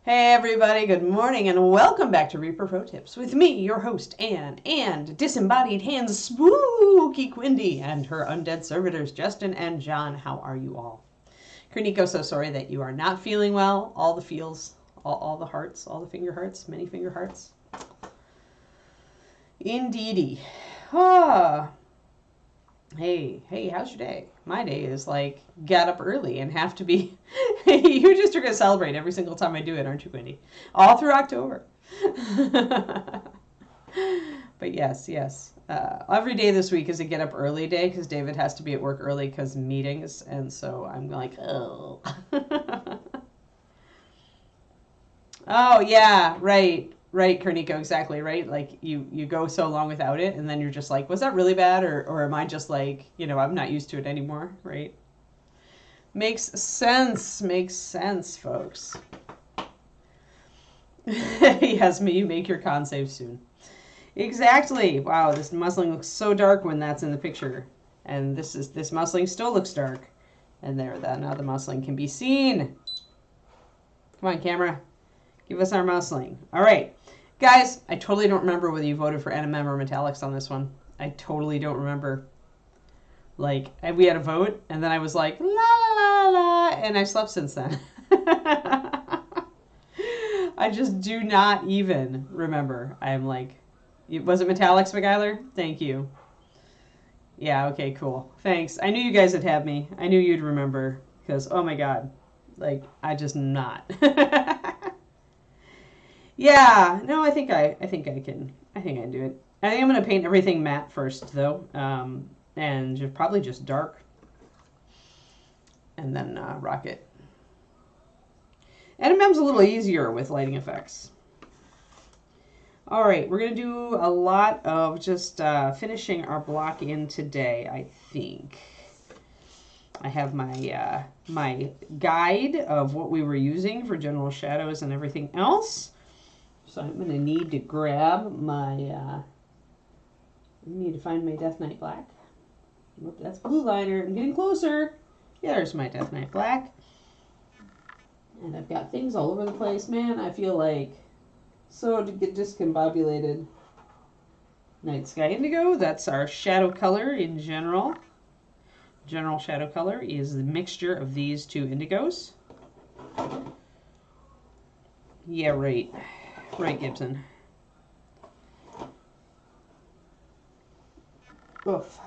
Hey everybody, good morning and welcome back to Reaper Pro Tips with me, your host, Anne, and disembodied hands spooky Quindy and her undead servitors, Justin and John. How are you all? Kerniko, so sorry that you are not feeling well. All the feels, all the hearts, all the finger hearts, many finger hearts. Indeedy. Hey, how's your day? My day is like, get up early and have to be, you just are going to celebrate every single time I do it, aren't you, Wendy? All through October. But yes. Every day this week is a get up early day because David has to be at work early because meetings, and so I'm like, oh. Oh, yeah, right, Kerniko, exactly, right? Like, you go so long without it, and then you're just like, was that really bad, or am I just like, I'm not used to it anymore, right? Makes sense, folks. Yes, you make your con save soon. Exactly. Wow, this Mousling looks so dark when that's in the picture. And this Mousling still looks dark. And now the Mousling can be seen. Come on, camera. Give us our Mousling. All right. Guys, I totally don't remember whether you voted for NMM or Metallics on this one. I totally don't remember. Like, we had a vote, and then I was like, la la la la, and I slept since then. I just do not even remember. I'm like, was it Metallics, McGyler? Thank you. Yeah, okay, cool. Thanks. I knew you guys would have me. I knew you'd remember, because, oh my god, like, I just not. Yeah, no, I think I can do it. I think I'm going to paint everything matte first, though, and probably just dark, and then rock it. NMM's a little easier with lighting effects. All right, we're going to do a lot of just finishing our block in today, I think. I have my my guide of what we were using for general shadows and everything else. So I'm going to need to grab my, I need to find my Death Knight Black. Oop, that's blue liner. I'm getting closer. Yeah, there's my Death Knight Black. And I've got things all over the place. Man, I feel like so discombobulated. Night Sky Indigo, that's our shadow color in general. General shadow color is the mixture of these two indigos. Yeah, right. Right, Gibson. Oof.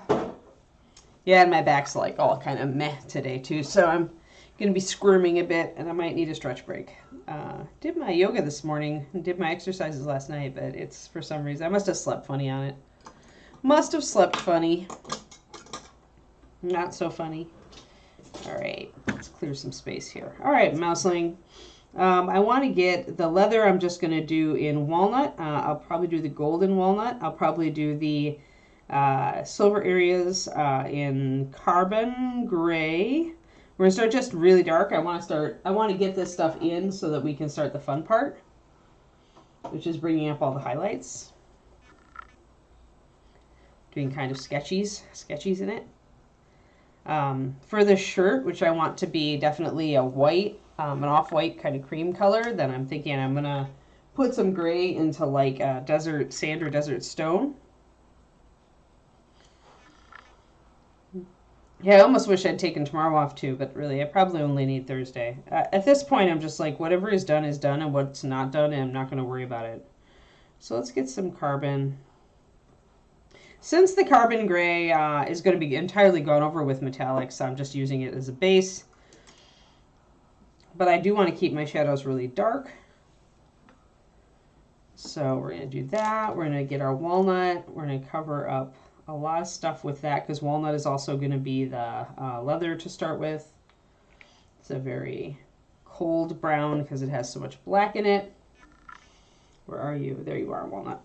Yeah, and my back's like all kind of meh today too, so I'm gonna be squirming a bit, and I might need a stretch break. Did my yoga this morning, did my exercises last night, but it's for some reason I must have slept funny on it. Must have slept funny. Not so funny. All right, let's clear some space here. All right, Mousling. I want to get the leather. I'm just going to do in walnut. I'll probably do the golden walnut. I'll probably do the silver areas in carbon gray. We're going to start just really dark. I want to get this stuff in so that we can start the fun part, which is bringing up all the highlights. Doing kind of sketchies in it. For the shirt, which I want to be definitely a white, an off-white kind of cream color, then I'm thinking I'm going to put some gray into like desert sand or desert stone. Yeah, I almost wish I'd taken tomorrow off too, but really I probably only need Thursday. At this point, I'm just like, whatever is done, and what's not done, I'm not going to worry about it. So let's get some carbon. Since the carbon gray is going to be entirely gone over with metallics, I'm just using it as a base. But I do want to keep my shadows really dark. So we're going to do that. We're going to get our walnut. We're going to cover up a lot of stuff with that because walnut is also going to be the leather to start with. It's a very cold brown because it has so much black in it. Where are you? There you are, walnut.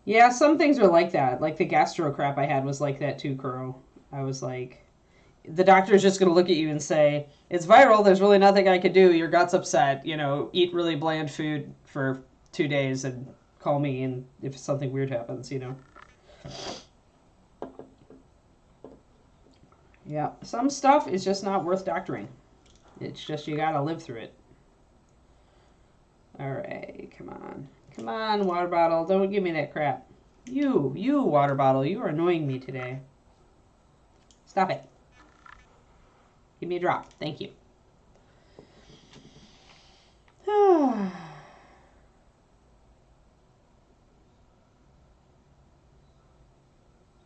Yeah, some things are like that. Like the gastro crap I had was like that too, Kuro. I was like, the doctor's just going to look at you and say, it's viral, there's really nothing I could do, your gut's upset, eat really bland food for 2 days and call me and if something weird happens, you know. Yeah, some stuff is just not worth doctoring. It's just you gotta live through it. All right, come on. Come on, water bottle. Don't give me that crap. You water bottle, you are annoying me today. Stop it. Give me a drop. Thank you.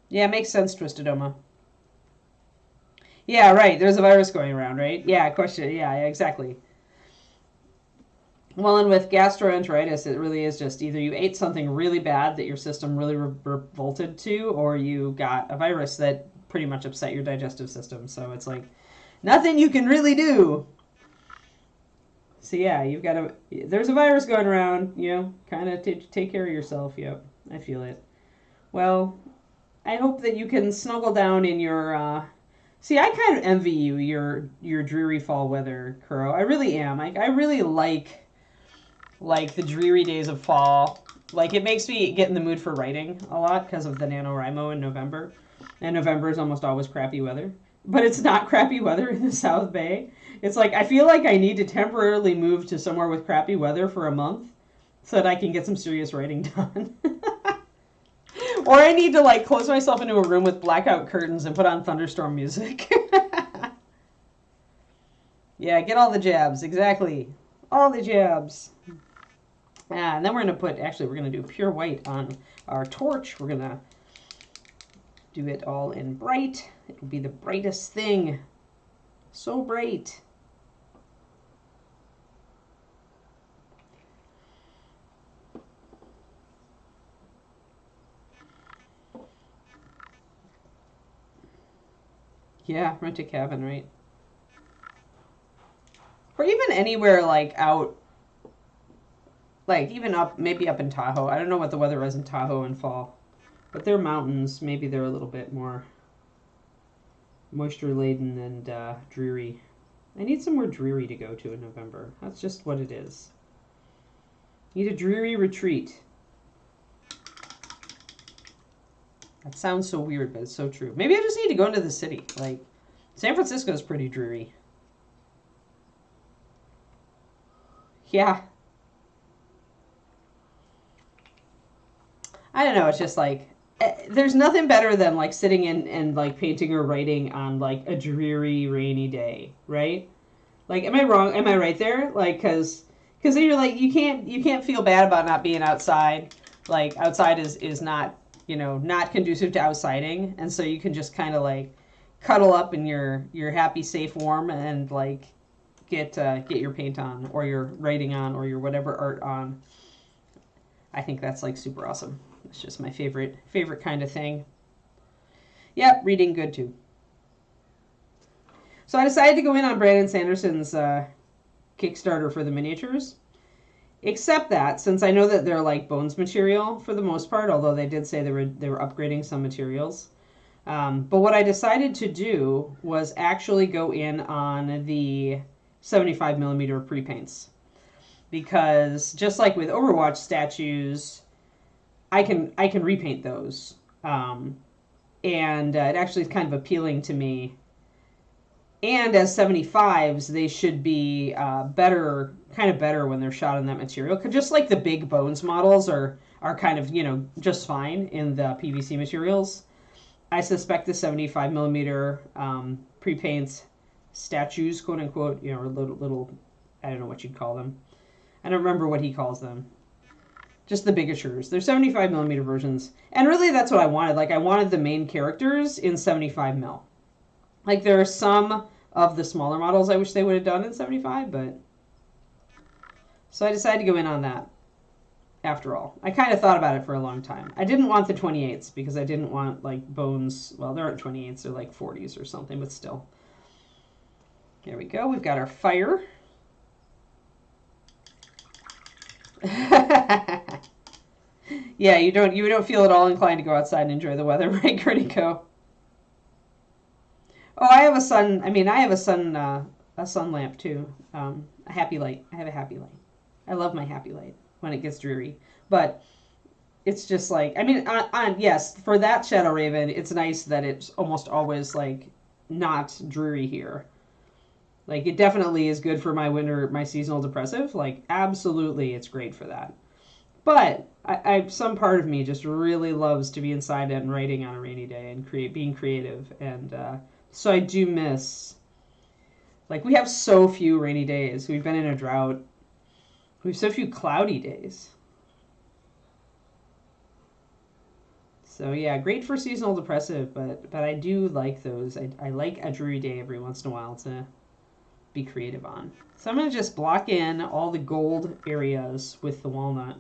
Yeah, it makes sense, Twisted Oma. Yeah, right. There's a virus going around, right? Yeah, question. Yeah, exactly. Well, and with gastroenteritis, it really is just either you ate something really bad that your system really revolted to, or you got a virus that pretty much upset your digestive system. So it's like nothing you can really do. So yeah, you've got to. There's a virus going around. You know, kind of take care of yourself. Yep, I feel it. Well, I hope that you can snuggle down in your. See, I kind of envy you your dreary fall weather, Kuro. I really am. I really like the dreary days of fall. Like, it makes me get in the mood for writing a lot because of the NaNoWriMo in November. And November is almost always crappy weather. But it's not crappy weather in the South Bay. It's like, I feel like I need to temporarily move to somewhere with crappy weather for a month so that I can get some serious writing done. Or I need to, like, close myself into a room with blackout curtains and put on thunderstorm music. Yeah, get all the jabs. Exactly. All the jabs. And then we're going to put, actually, we're going to do pure white on our torch. We're going to do it all in bright. It will be the brightest thing. So bright. Yeah, rent a cabin, right? Or even anywhere, like, out, like, even up, maybe up in Tahoe. I don't know what the weather is in Tahoe in fall. But they're mountains. Maybe they're a little bit more moisture-laden and dreary. I need somewhere dreary to go to in November. That's just what it is. Need a dreary retreat. That sounds so weird, but it's so true. Maybe I just need to go into the city. Like, San Francisco is pretty dreary. Yeah. I don't know. It's just like, there's nothing better than like sitting in and like painting or writing on like a dreary, rainy day, right? Like, am I wrong? Am I right there? Like, because then you're like, you can't feel bad about not being outside. Like, outside is not, you know, not conducive to outsiding, and so you can just kind of like cuddle up in your happy, safe, warm, and like get your paint on or your writing on or your whatever art on. I think that's like super awesome. It's just my favorite kind of thing. Yep, reading good too. So I decided to go in on Brandon Sanderson's Kickstarter for the miniatures. Except that, since I know that they're like Bones material for the most part, although they did say they were upgrading some materials. But what I decided to do was actually go in on the 75mm pre-paints. Because just like with Overwatch statues, I can repaint those. And it actually is kind of appealing to me. And as 75s, they should be better when they're shot in that material. Cause just like the big Bones models are kind of, you know, just fine in the PVC materials. I suspect the 75mm pre-paints statues, quote unquote, you know, or little, I don't know what you'd call them. I don't remember what he calls them. Just the bigatures. They're 75mm versions. And really that's what I wanted. Like, I wanted the main characters in 75mm. Like, there are some of the smaller models I wish they would have done in 75, but... So I decided to go in on that, after all. I kind of thought about it for a long time. I didn't want the 28s, because I didn't want, like, Bones... Well, there aren't 28s, they're like 40s or something, but still. There we go. We've got our fire. Yeah, you don't feel at all inclined to go outside and enjoy the weather, right, Grittico? Oh, I have a sun. I mean, I have a sun lamp too. A happy light. I have a happy light. I love my happy light when it gets dreary. But it's just like, I mean, yes, for that Shadow Raven, it's nice that it's almost always like not dreary here. Like, it definitely is good for my seasonal depressive. Like, absolutely, it's great for that. But some part of me just really loves to be inside and writing on a rainy day and being creative. And so I do miss, like, we have so few rainy days. We've been in a drought. We have so few cloudy days. So yeah, great for seasonal depressive, but I do like those. I like a dreary day every once in a while to be creative on. So I'm going to just block in all the gold areas with the walnut.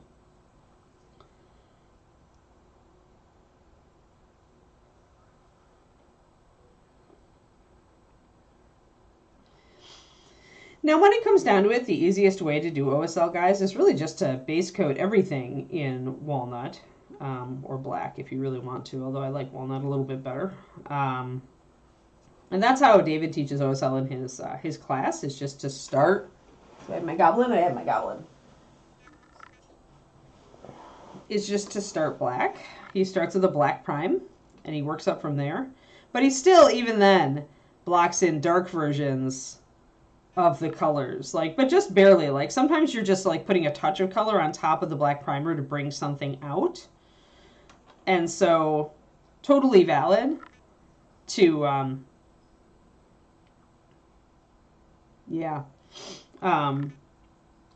Now, when it comes down to it, the easiest way to do OSL, guys, is really just to base coat everything in walnut, or black if you really want to, although I like walnut a little bit better. And that's how David teaches OSL in his class, is just to start. So I have my goblin, Is just to start black. He starts with a black prime, and he works up from there. But he still, even then, blocks in dark versions of the colors, like, but just barely. Like, sometimes you're just like putting a touch of color on top of the black primer to bring something out. And so totally valid to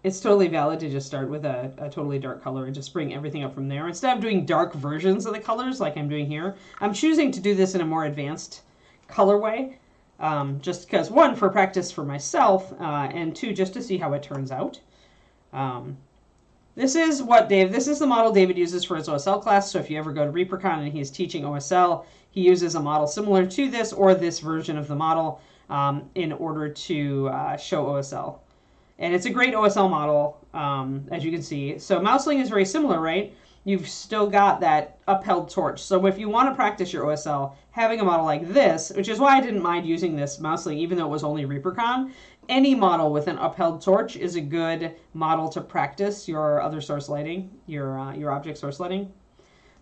it's totally valid to just start with a totally dark color and just bring everything up from there instead of doing dark versions of the colors like I'm doing here. I'm choosing to do this in a more advanced colorway. Just because, one, for practice for myself, and two, just to see how it turns out. This is the model David uses for his OSL class, so if you ever go to Reapercon and he's teaching OSL, he uses a model similar to this or this version of the model in order to show OSL. And it's a great OSL model, as you can see. So Mousling is very similar, right? You've still got that upheld torch. So if you want to practice your OSL, having a model like this, which is why I didn't mind using this Mousling, even though it was only Reapercon, any model with an upheld torch is a good model to practice your other source lighting, your object source lighting.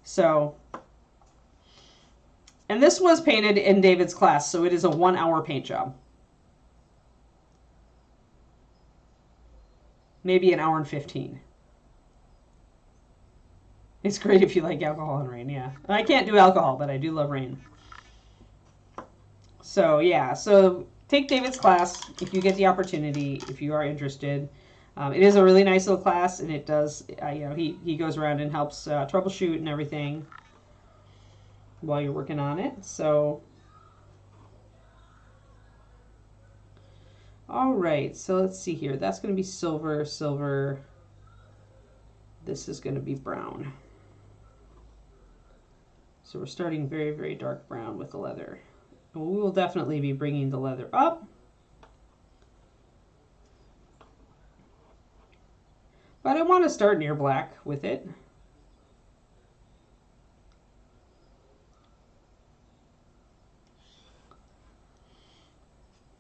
So, and this was painted in David's class, so it is a 1-hour paint job. Maybe an hour and 15. It's great if you like alcohol and rain, yeah. I can't do alcohol, but I do love rain. So, yeah. So, take David's class if you get the opportunity, if you are interested. It is a really nice little class, and it does, he goes around and helps troubleshoot and everything while you're working on it. So, all right. So, let's see here. That's going to be silver, silver. This is going to be brown. So we're starting very, very dark brown with the leather. And we will definitely be bringing the leather up. But I want to start near black with it.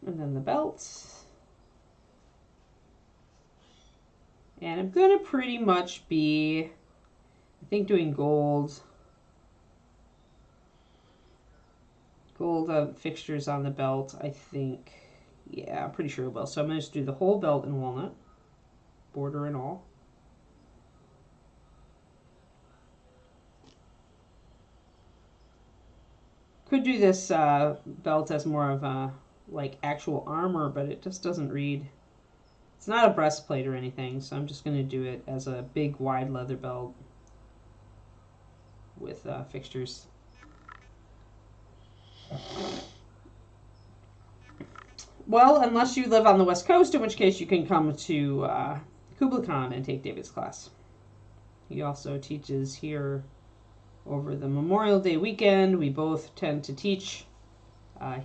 And then the belts. And I'm going to pretty much be, I think, doing gold. Gold fixtures on the belt, I think. Yeah, I'm pretty sure it will. So I'm going to just do the whole belt in walnut, border and all. Could do this belt as more of a, like, actual armor, but it just doesn't read. It's not a breastplate or anything, so I'm just going to do it as a big, wide leather belt with fixtures. Well, unless you live on the West Coast, in which case you can come to KublaCon and take David's class. He also teaches here over the Memorial Day weekend. We both tend to teach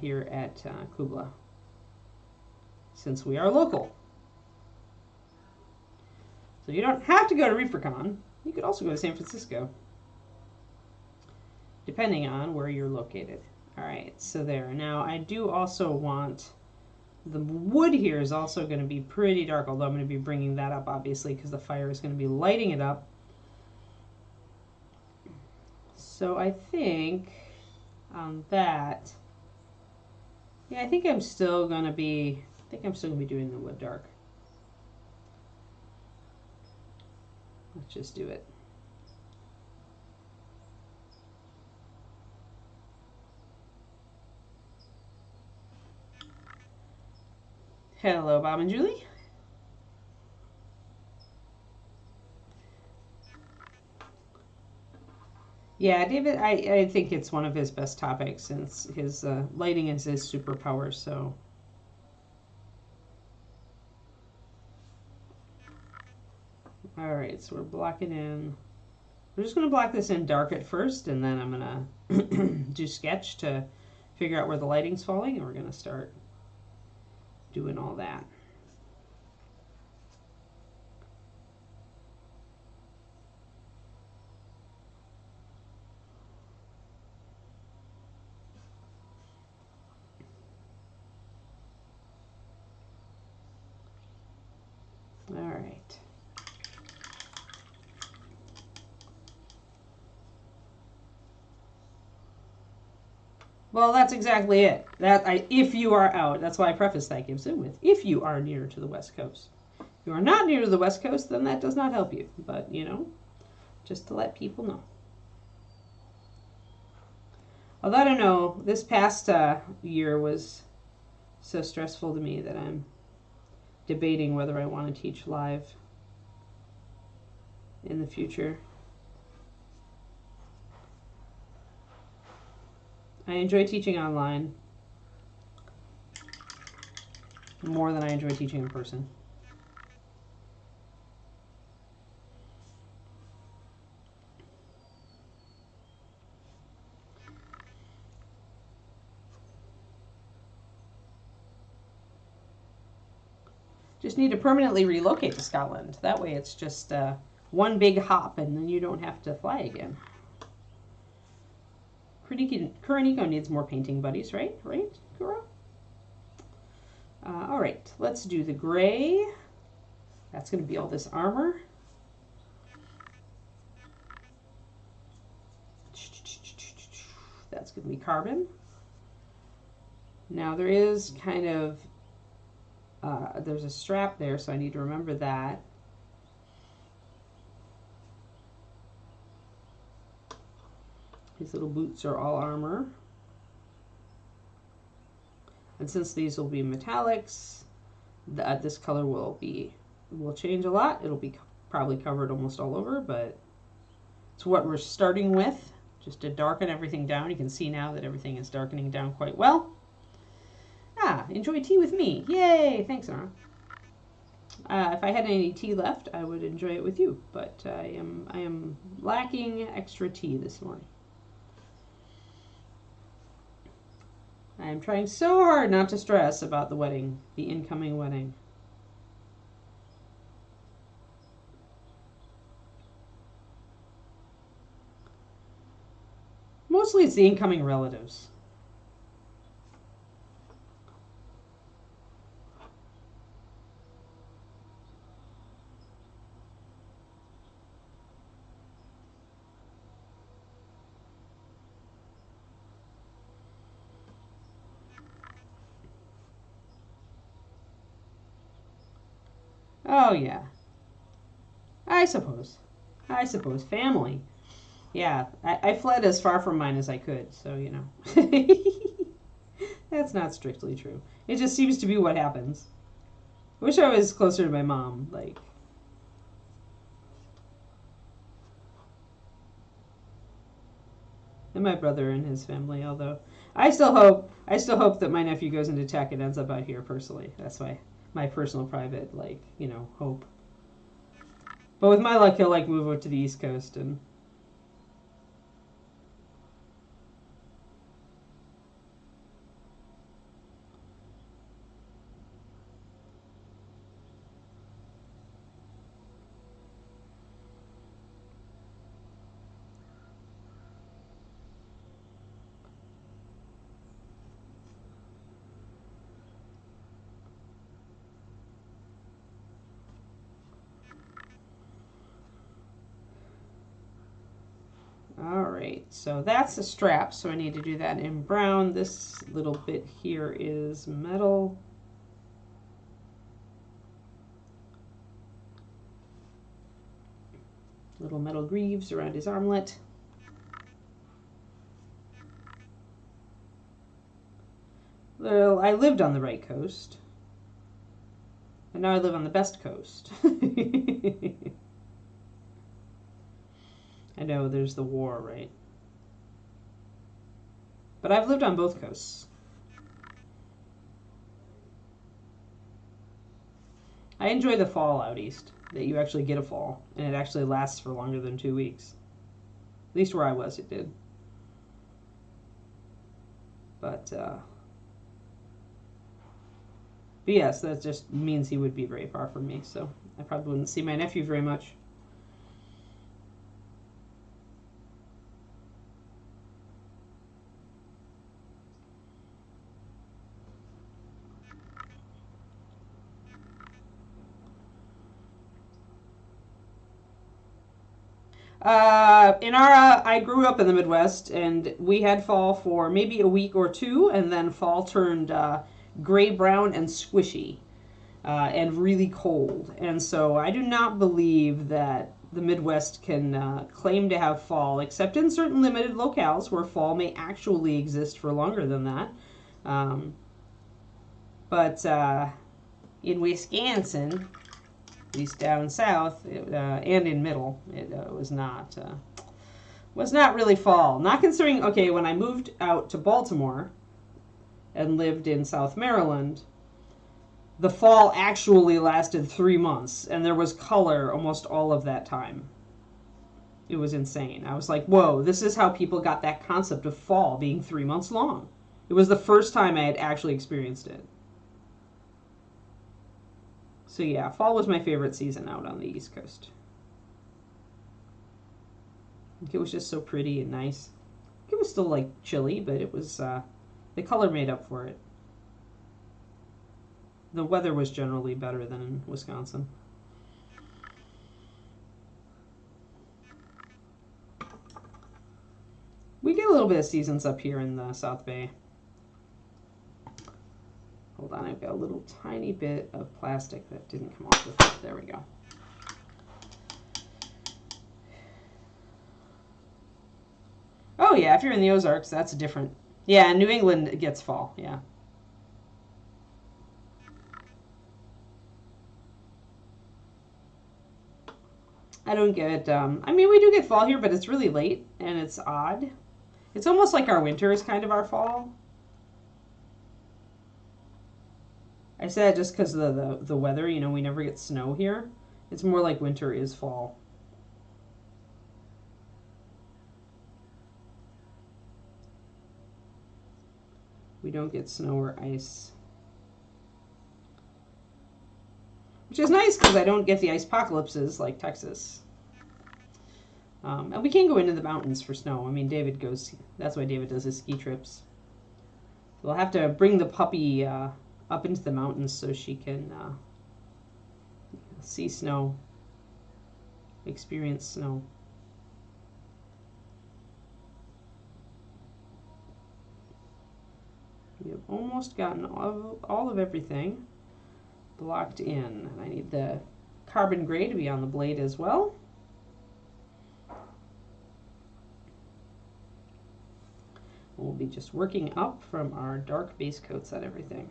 here at Kubla, since we are local. So you don't have to go to Reapercon. You could also go to San Francisco, depending on where you're located. All right, so there. Now, I do also want, the wood here is also going to be pretty dark, although I'm going to be bringing that up, obviously, because the fire is going to be lighting it up. So I think on that, yeah, I think I'm still gonna be doing the wood dark. Let's just do it. Hello, Bob and Julie. Yeah, David, I think it's one of his best topics since his lighting is his superpower, so. Alright, so we're blocking in. We're just going to block this in dark at first, and then I'm going to do sketch to figure out where the lighting's falling, and we're going to start doing all that. All right. Well, that's exactly it. If you are out, that's why I preface that Gibson with if you are near to the West Coast. If you are not near to the West Coast, then that does not help you. But, you know, just to let people know. Although I don't know, this past year was so stressful to me that I'm debating whether I want to teach live in the future. I enjoy teaching online more than I enjoy teaching in person. Just need to permanently relocate to Scotland. That way it's just one big hop and then you don't have to fly again. Kuranico needs more painting buddies, right? Right, Kuro? All right, let's do the gray. That's going to be all this armor. That's going to be carbon. Now there is kind of, there's a strap there, so I need to remember that. These little boots are all armor. And since these will be metallics, this color will change a lot. It'll be probably covered almost all over, but it's what we're starting with, just to darken everything down. You can see now that everything is darkening down quite well. Enjoy tea with me. Yay! Thanks, Nora. If I had any tea left, I would enjoy it with you, but I am lacking extra tea this morning. I am trying so hard not to stress about the wedding, the incoming wedding. Mostly it's the incoming relatives. Oh, yeah. I suppose. Family. Yeah, I fled as far from mine as I could, so, you know. That's not strictly true. It just seems to be what happens. I wish I was closer to my mom, like. And my brother and his family, although I still hope that my nephew goes into tech and ends up out here personally. That's my personal private, like, you know, hope. But with my luck, he'll, like, move out to the East Coast and... right, so that's the strap, so I need to do that in brown. This little bit here is metal. Little metal greaves around his armlet. Well, I lived on the right coast. And now I live on the best coast. I know there's the war, right? But I've lived on both coasts. I enjoy the fall out east, that you actually get a fall, and it actually lasts for longer than 2 weeks. At least where I was, it did. But yes, that just means he would be very far from me, so I probably wouldn't see my nephew very much. I grew up in the Midwest, and we had fall for maybe a week or two, and then fall turned gray-brown and squishy, and really cold. And so I do not believe that the Midwest can claim to have fall, except in certain limited locales where fall may actually exist for longer than that. But in Wisconsin, at least down south, and in middle, it was not really fall. Not considering, okay, when I moved out to Baltimore and lived in South Maryland, the fall actually lasted 3 months, and there was color almost all of that time. It was insane. I was like, whoa, this is how people got that concept of fall being 3 months long. It was the first time I had actually experienced it. So yeah, fall was my favorite season out on the East Coast. It was just so pretty and nice. It was still like chilly, but it was the color made up for it. The weather was generally better than in Wisconsin. We get a little bit of seasons up here in the South Bay. Hold on, I've got a little tiny bit of plastic that didn't come off with it. There we go. Oh yeah, if you're in the Ozarks, that's different. Yeah, New England gets fall, yeah. I don't get, I mean, we do get fall here, but it's really late, and it's odd. It's almost like our winter is kind of our fall. I say that just because of the weather, you know, we never get snow here. It's more like winter is fall. We don't get snow or ice. Which is nice because I don't get the ice apocalypses like Texas. And we can go into the mountains for snow. I mean, David goes, that's why David does his ski trips. We'll have to bring the puppy up into the mountains so she can see snow, experience snow. We have almost gotten all of everything blocked in. I need the carbon gray to be on the blade as well. We'll be just working up from our dark base coats on everything.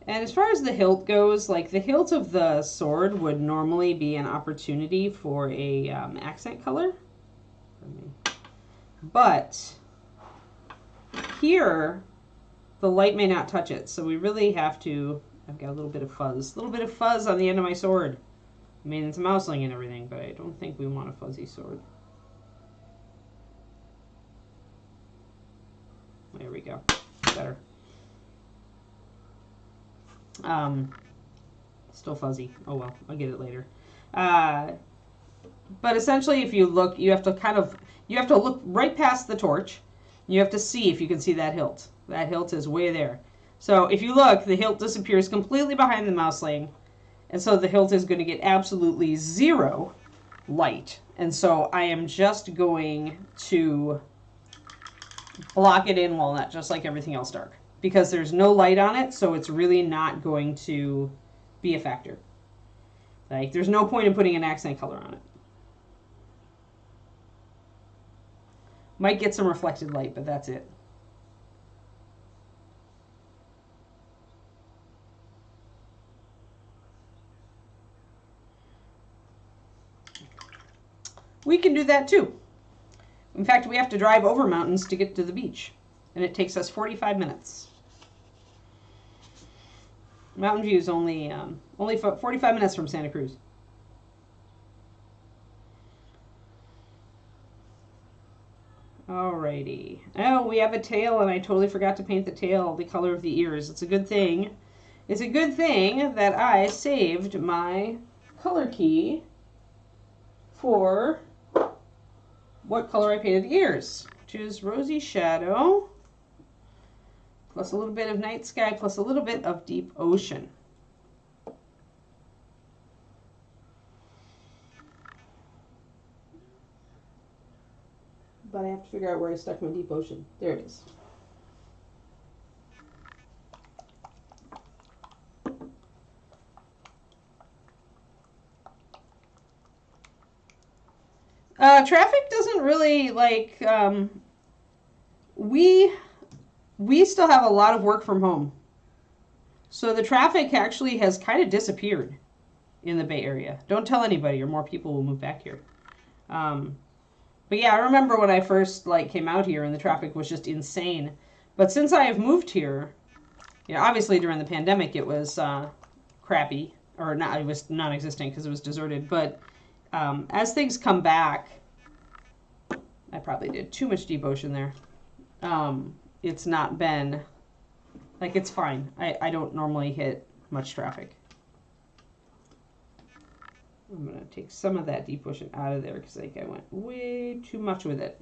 And as far as the hilt goes, like the hilt of the sword would normally be an opportunity for a accent color. But here, the light may not touch it, so we really have to, I've got a little bit of fuzz on the end of my sword. I mean, it's mousling and everything, but I don't think we want a fuzzy sword. There we go. Better. Still fuzzy. Oh well, I'll get it later. But essentially, if you look, you have to look right past the torch. You have to see if you can see that hilt. That hilt is way there. So if you look, the hilt disappears completely behind the mousling, and so the hilt is going to get absolutely zero light. And so I am just going to block it in walnut, just like everything else dark, because there's no light on it, so it's really not going to be a factor. Like, there's no point in putting an accent color on it. Might get some reflected light, but that's it. We can do that too. In fact, we have to drive over mountains to get to the beach, and it takes us 45 minutes. Mountain View is only 45 minutes from Santa Cruz. Alrighty. Oh, we have a tail, and I totally forgot to paint the tail the color of the ears. It's a good thing. It's a good thing that I saved my color key for what color I painted the ears, which is Rosy Shadow, plus a little bit of Night Sky, plus a little bit of Deep Ocean. But I have to figure out where I stuck my Deep Ocean. There it is. Traffic doesn't really, like, we still have a lot of work from home. So the traffic actually has kind of disappeared in the Bay Area. Don't tell anybody or more people will move back here. But yeah, I remember when I first came out here and the traffic was just insane. But since I have moved here, you know, obviously during the pandemic it was crappy, or not, it was non-existent because it was deserted. But as things come back, I probably did too much Deep Ocean there. It's not been, like, it's fine. I don't normally hit much traffic. I'm going to take some of that Deep Ocean out of there because I went way too much with it.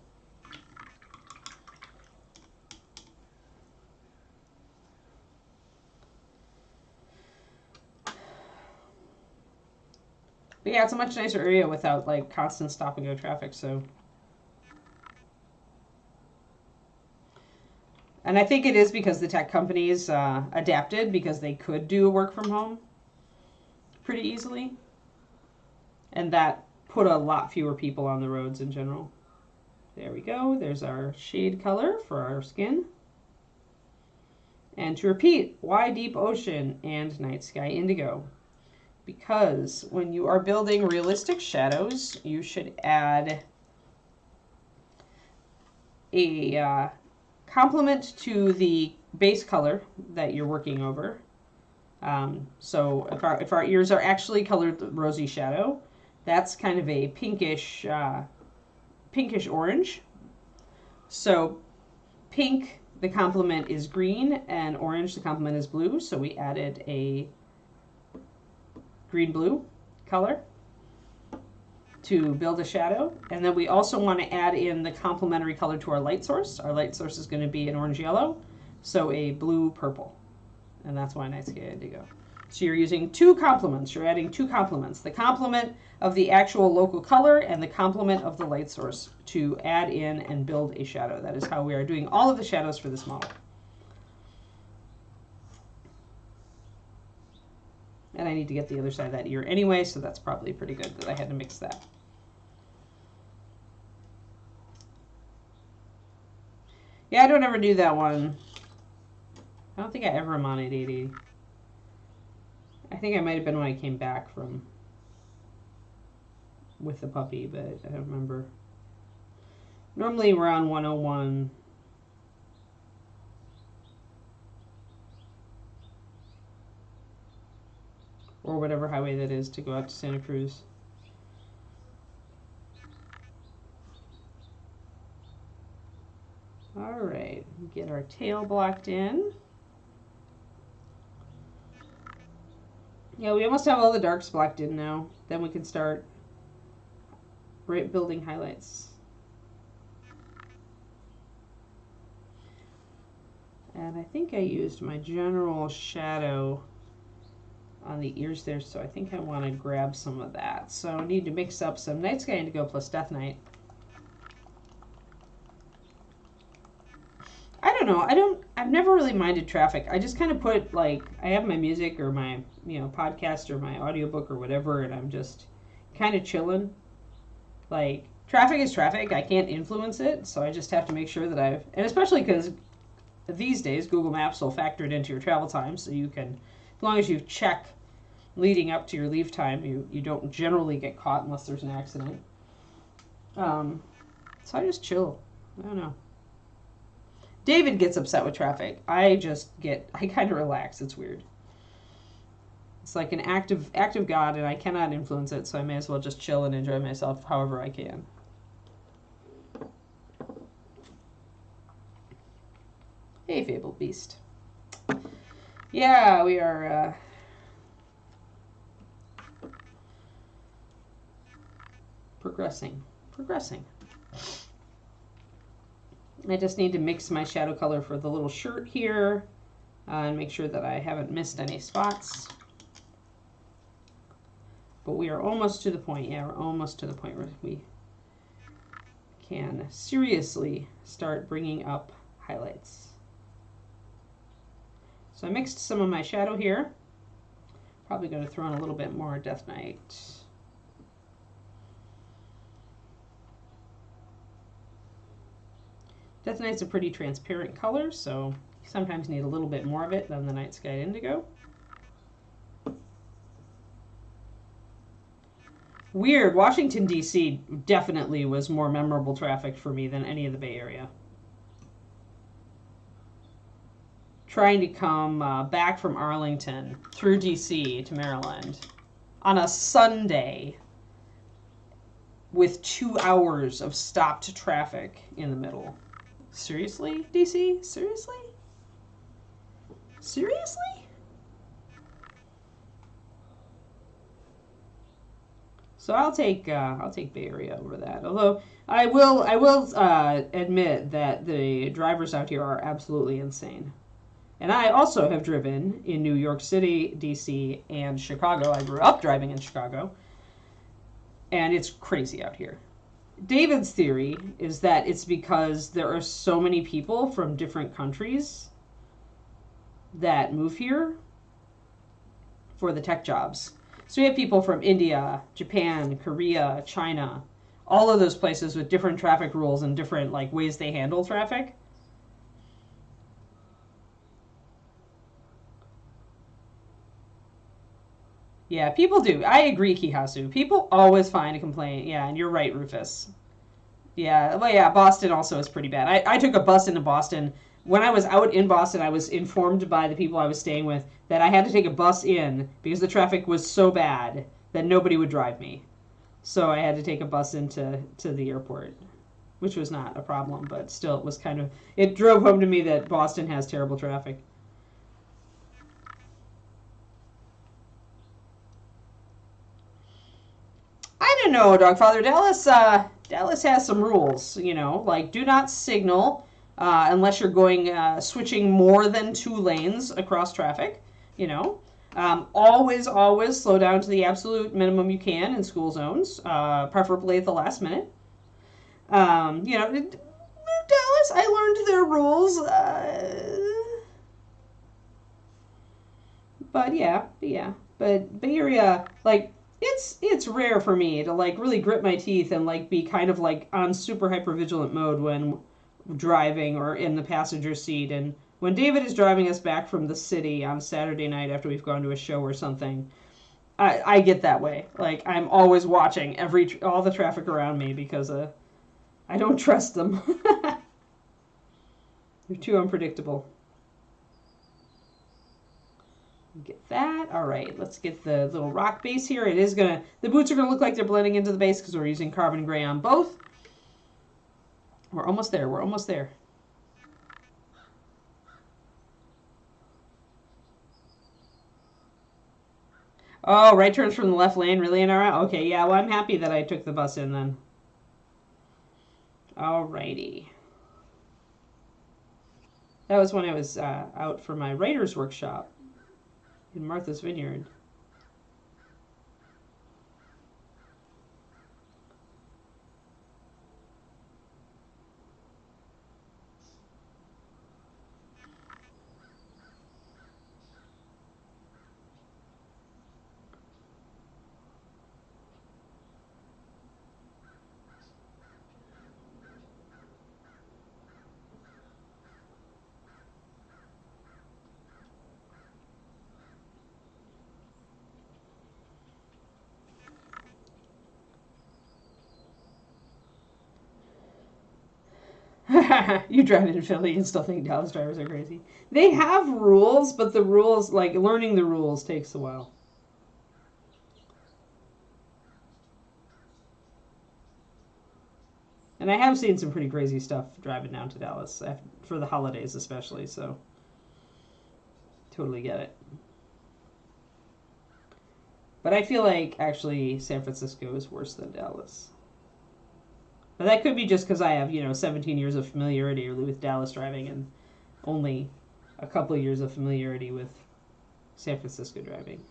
But yeah, it's a much nicer area without constant stop and go traffic, so. And I think it is because the tech companies adapted because they could do work from home pretty easily. And that put a lot fewer people on the roads in general. There we go. There's our shade color for our skin. And to repeat, why Deep Ocean and Night Sky Indigo? Because when you are building realistic shadows, you should add a complement to the base color that you're working over. So if our ears are actually colored Rosy Shadow, that's kind of a pinkish orange. So pink, the complement is green, and orange, the complement is blue. So we added a green-blue color to build a shadow. And then we also want to add in the complementary color to our light source. Our light source is going to be an orange-yellow, so a blue-purple. And that's why Night Sky Indigo. So you're using two complements. You're adding two complements. The complement of the actual local color and the complement of the light source to add in and build a shadow. That is how we are doing all of the shadows for this model. And I need to get the other side of that ear anyway, so that's probably pretty good that I had to mix that. Yeah, I don't ever do that one. I don't think I ever am on at 880. I think I might have been when I came back from with the puppy, but I don't remember. Normally we're on 101. Or whatever highway that is to go out to Santa Cruz. All right, get our tail blocked in. Yeah, we almost have all the darks blocked in now. Then we can start building highlights. And I think I used my general shadow on the ears there, so I think I want to grab some of that. So I need to mix up some Night Sky Indigo plus Death Knight. I don't know. I've never really minded traffic. I just kind of put, like, I have my music or my, podcast or my audiobook or whatever, and I'm just kind of chilling. Like, traffic is traffic. I can't influence it, so I just have to make sure that and especially because these days Google Maps will factor it into your travel time, so you can, as long as you check leading up to your leave time, you don't generally get caught unless there's an accident. So I just chill. I don't know. David gets upset with traffic. I kind of relax. It's weird. It's like an act of God, and I cannot influence it, so I may as well just chill and enjoy myself however I can. Hey, Fabled Beast. Yeah, we are progressing. I just need to mix my shadow color for the little shirt here and make sure that I haven't missed any spots. But we are almost to the point. Yeah, we're almost to the point where we can seriously start bringing up highlights. So I mixed some of my shadow here. Probably going to throw in a little bit more Death Knight. Death Knight's a pretty transparent color, so you sometimes need a little bit more of it than the Night Sky Indigo. Weird. Washington, D.C. definitely was more memorable traffic for me than any of the Bay Area. Trying to come back from Arlington through D.C. to Maryland on a Sunday with 2 hours of stopped traffic in the middle. Seriously, DC? Seriously? So I'll take Bay Area over that. Although I will admit that the drivers out here are absolutely insane. And I also have driven in New York City, DC, and Chicago. I grew up driving in Chicago, and it's crazy out here. David's theory is that it's because there are so many people from different countries that move here for the tech jobs. So we have people from India, Japan, Korea, China, all of those places with different traffic rules and different ways they handle traffic. Yeah, people do. I agree, Kihasu. People always find a complaint. Yeah, and you're right, Rufus. Yeah, well, yeah, Boston also is pretty bad. I took a bus into Boston. When I was out in Boston, I was informed by the people I was staying with that I had to take a bus in because the traffic was so bad that nobody would drive me. So I had to take a bus into the airport, which was not a problem, but still it was it drove home to me that Boston has terrible traffic. I don't know, Dogfather. Dallas has some rules, like do not signal unless you're going switching more than 2 lanes across traffic. Always slow down to the absolute minimum you can in school zones, preferably at the last minute. Dallas, I learned their rules, but Bay Area, it's rare for me to really grit my teeth and be kind of on super hypervigilant mode when driving or in the passenger seat. And when David is driving us back from the city on Saturday night after we've gone to a show or something, I get that way. I'm always watching all the traffic around me because I don't trust them. They're too unpredictable. Get that. All right, let's get the little rock base here. The boots are gonna look like they're blending into the base because we're using carbon gray on both. We're almost there. Oh, right turns from the left lane, really, Inara? Okay, yeah, well, I'm happy that I took the bus in then. Alrighty. That was when I was out for my writer's workshop in Martha's Vineyard. You drive in Philly and still think Dallas drivers are crazy. They have rules, but the rules, like learning the rules, takes a while. And I have seen some pretty crazy stuff driving down to Dallas for the holidays especially, so totally get it. But I feel like actually San Francisco is worse than Dallas. But that could be just because I have, 17 years of familiarity with Dallas driving and only a couple of years of familiarity with San Francisco driving.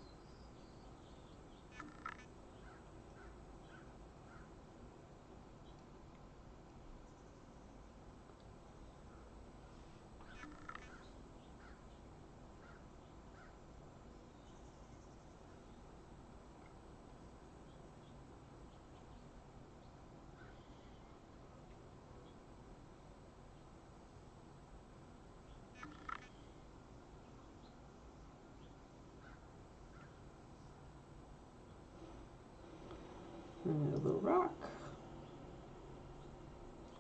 And a little rock.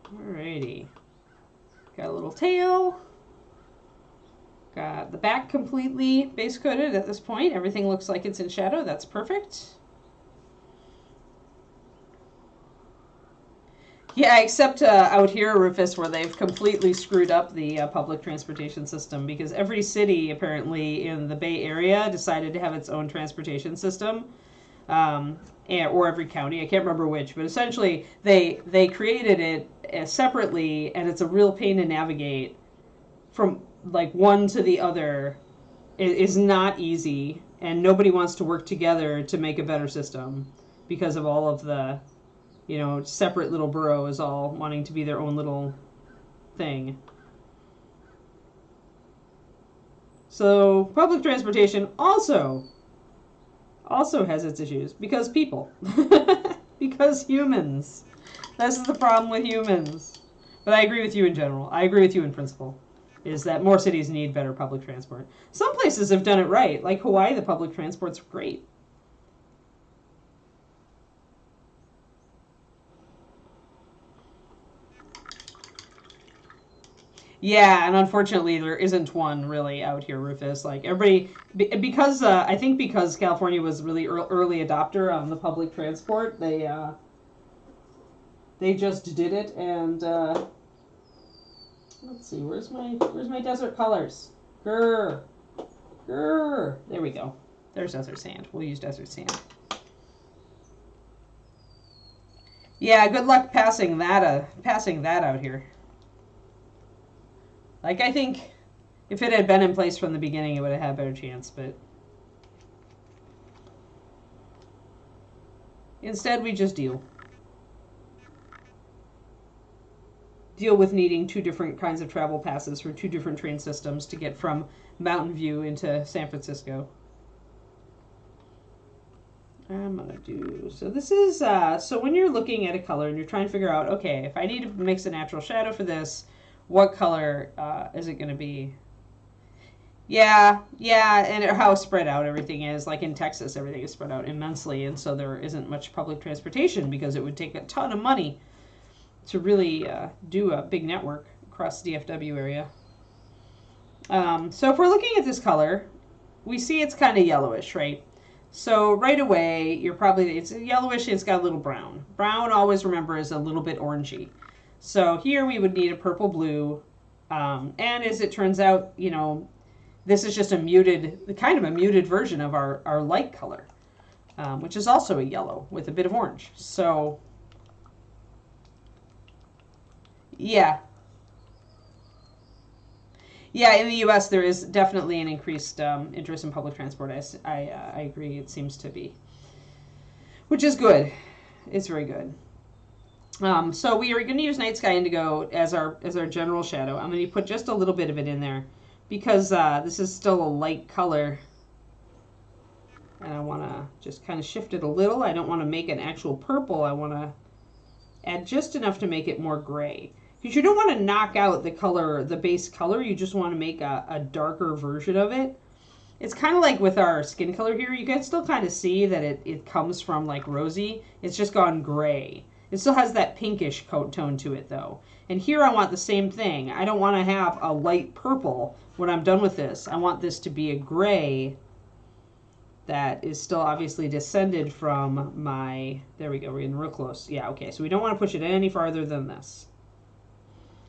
Alrighty. Got a little tail. Got the back completely base coated at this point. Everything looks like it's in shadow. That's perfect. Yeah, except out here, Rufus, where they've completely screwed up the public transportation system because every city apparently in the Bay Area decided to have its own transportation system. Or every county, I can't remember which, but essentially they created it separately, and it's a real pain to navigate from like one to the other. It is not easy, and nobody wants to work together to make a better system because of all of the, separate little boroughs all wanting to be their own little thing. So public transportation also has its issues because people. Because humans. This is the problem with humans. But I agree with you in general. I agree with you in principle. Is that more cities need better public transport. Some places have done it right. Like Hawaii, the public transport's great. Yeah, and unfortunately there isn't one really out here, Rufus. Like everybody, because I think because California was really early adopter on the public transport, they just did it. And let's see, where's my desert colors? Grr, grr. There we go. There's desert sand. We'll use desert sand. Yeah, good luck passing that out here. Like, I think if it had been in place from the beginning, it would have had a better chance, but instead we just deal with needing two different kinds of travel passes for two different train systems to get from Mountain View into San Francisco. I'm gonna do, so this is, so when you're looking at a color and you're trying to figure out, okay, if I need to mix a natural shadow for this, what color is it going to be? Yeah, and how spread out everything is. Like in Texas, everything is spread out immensely, and so there isn't much public transportation because it would take a ton of money to really do a big network across the DFW area. So if we're looking at this color, we see it's kind of yellowish, right? So right away, it's yellowish and it's got a little brown. Brown, always remember, is a little bit orangey. So here we would need a purple blue, and as it turns out, this is just a muted version of our light color, which is also a yellow with a bit of orange. So, yeah. Yeah, in the U.S. there is definitely an increased interest in public transport. I agree, it seems to be, which is good. It's very good. So we are going to use Night Sky Indigo as our general shadow. I'm going to put just a little bit of it in there because this is still a light color. And I want to just kind of shift it a little. I don't want to make an actual purple. I want to add just enough to make it more gray. Because you don't want to knock out the color, the base color. You just want to make a darker version of it. It's kind of like with our skin color here. You can still kind of see that it comes from like rosy. It's just gone gray. It still has that pinkish coat tone to it, though. And here I want the same thing. I don't want to have a light purple when I'm done with this. I want this to be a gray that is still obviously descended from my, there we go, we're getting real close. Yeah, okay, so we don't want to push it any farther than this.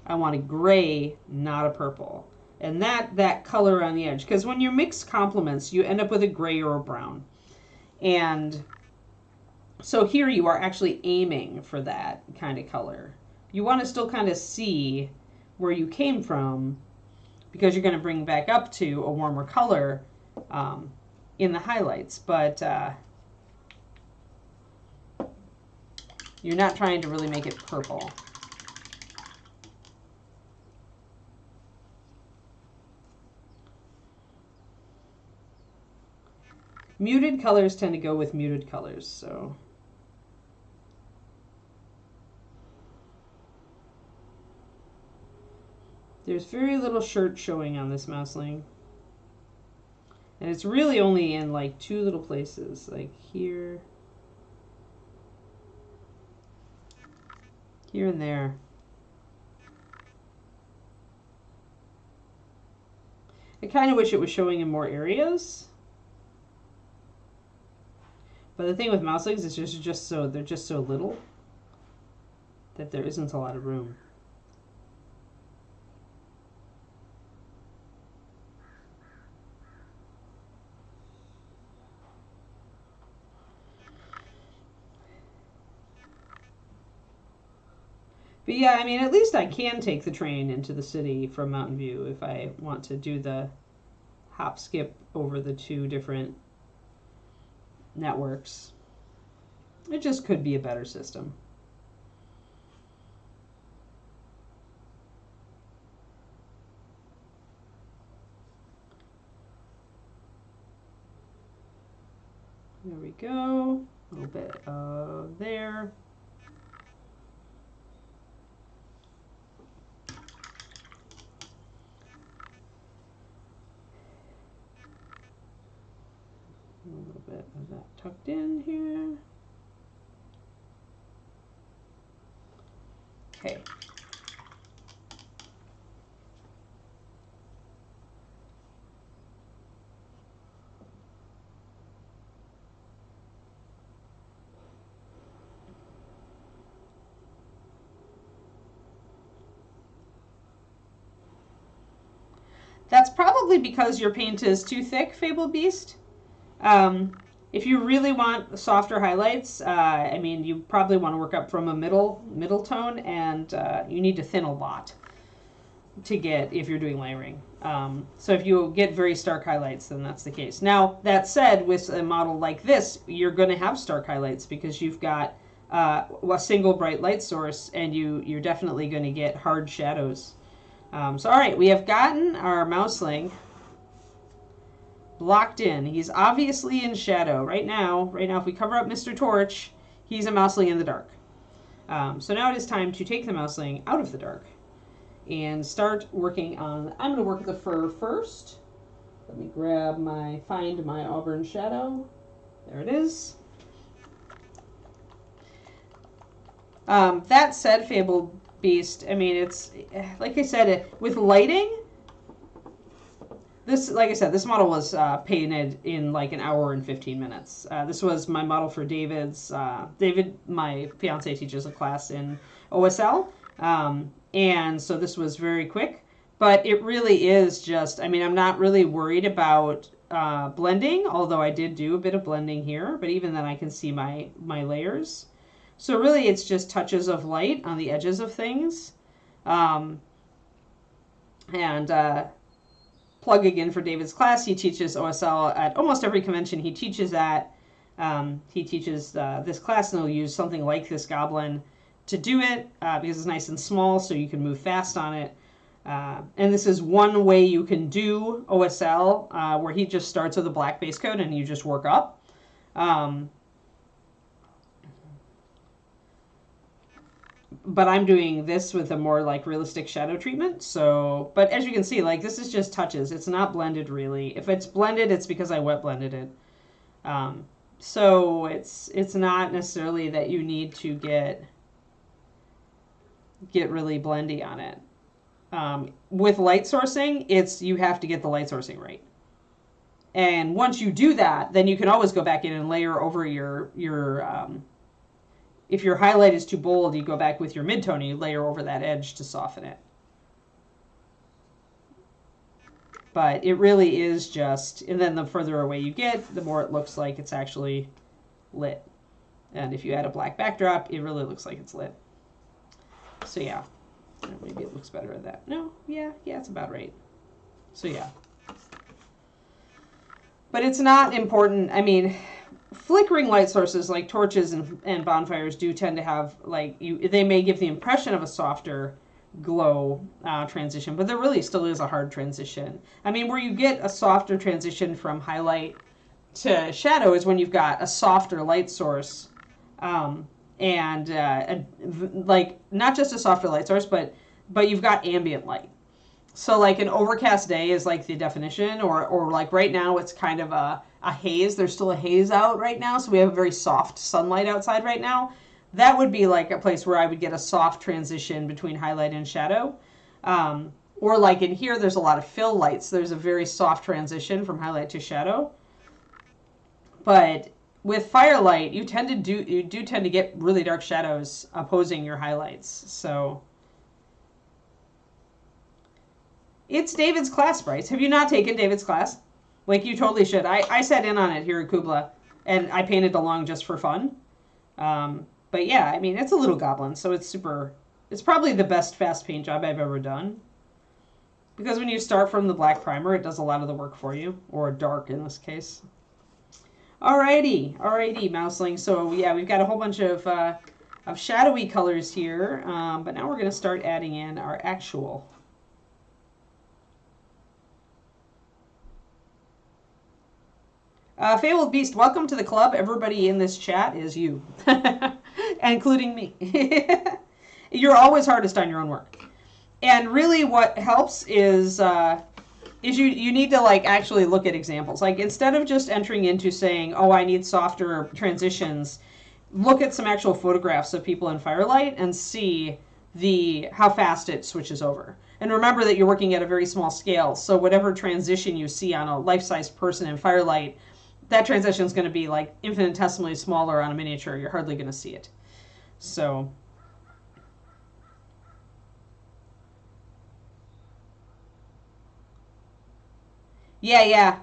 I want a gray, not a purple. And that color on the edge, because when you mix complements, you end up with a gray or a brown. And so here you are actually aiming for that kind of color. You want to still kind of see where you came from, because you're going to bring back up to a warmer color in the highlights, but you're not trying to really make it purple. Muted colors tend to go with muted colors, so. There's very little shirt showing on this Mousling. And it's really only in like 2 little places, like here, here and there. I kind of wish it was showing in more areas. But the thing with Mouslings is they're just so little that there isn't a lot of room. But yeah, I mean, at least I can take the train into the city from Mountain View if I want to do the hop skip over the 2 different networks. It just could be a better system. There we go. A little bit of there. A little bit of that tucked in here. Okay. That's probably because your paint is too thick, Fabled Beast. If you really want softer highlights, I mean, you probably want to work up from a middle tone, and you need to thin a lot to get, if you're doing layering. So if you get very stark highlights, then that's the case. Now, that said, with a model like this, you're going to have stark highlights because you've got a single bright light source, and you're definitely going to get hard shadows. So, all right, we have gotten our Mousling blocked in. He's obviously in shadow right now. If we cover up Mr. Torch, he's a Mousling in the dark. So now it is time to take the Mousling out of the dark and start working on, I'm going to work the fur first. Let me find my auburn shadow. There it is. That said, Fabled Beast, I mean, it's, like I said, with lighting, this, like I said, this model was painted in like an hour and 15 minutes. This was my model for David's. David, my fiance, teaches a class in OSL, and so this was very quick. But it really is just, I mean, I'm not really worried about blending, although I did do a bit of blending here, but even then I can see my layers. So really it's just touches of light on the edges of things. Plug again for David's class. He teaches OSL at almost every convention he teaches at. He teaches this class, and he'll use something like this goblin to do it because it's nice and small, so you can move fast on it. And this is one way you can do OSL, where he just starts with a black base coat and you just work up. But I'm doing this with a more like realistic shadow treatment. So, but as you can see, like this is just touches. It's not blended really. If it's blended, it's because I wet blended it. So it's not necessarily that you need to get get really blendy on it. With light sourcing, you have to get the light sourcing right. And once you do that, then you can always go back in and layer over your if your highlight is too bold, you go back with your midtone and you layer over that edge to soften it. But it really is just, and then the further away you get, the more it looks like it's actually lit. And if you add a black backdrop, it really looks like it's lit. So yeah, maybe it looks better at that. No, yeah, it's about right. So yeah. But it's not important. I mean, flickering light sources like torches and bonfires do tend to have, like, they may give the impression of a softer glow transition, but there really still is a hard transition. I mean, where you get a softer transition from highlight to shadow is when you've got a softer light source, like not just a softer light source, but you've got ambient light. So like an overcast day is like the definition, or like right now it's kind of a haze. There's still a haze out right now, so we have a very soft sunlight outside right now. That would be like a place where I would get a soft transition between highlight and shadow. Or like in here, there's a lot of fill lights. There's a very soft transition from highlight to shadow. But with firelight, you do tend to get really dark shadows opposing your highlights. So it's David's class, Bryce. Have you not taken David's class? Like, you totally should. I sat in on it here at Kubla, and I painted along just for fun. But yeah, I mean, it's a little goblin, so it's probably the best fast paint job I've ever done. Because when you start from the black primer, it does a lot of the work for you, or dark in this case. Alrighty, Mousling. So yeah, we've got a whole bunch of shadowy colors here, but now we're going to start adding in our actual. Fabled Beast, welcome to the club. Everybody in this chat is you, including me. You're always hardest on your own work. And really what helps is you need to like actually look at examples. Like, instead of just entering into saying, oh, I need softer transitions, look at some actual photographs of people in firelight and see how fast it switches over. And remember that you're working at a very small scale, so whatever transition you see on a life-size person in firelight, that transition is going to be like infinitesimally smaller on a miniature. You're hardly going to see it. So yeah,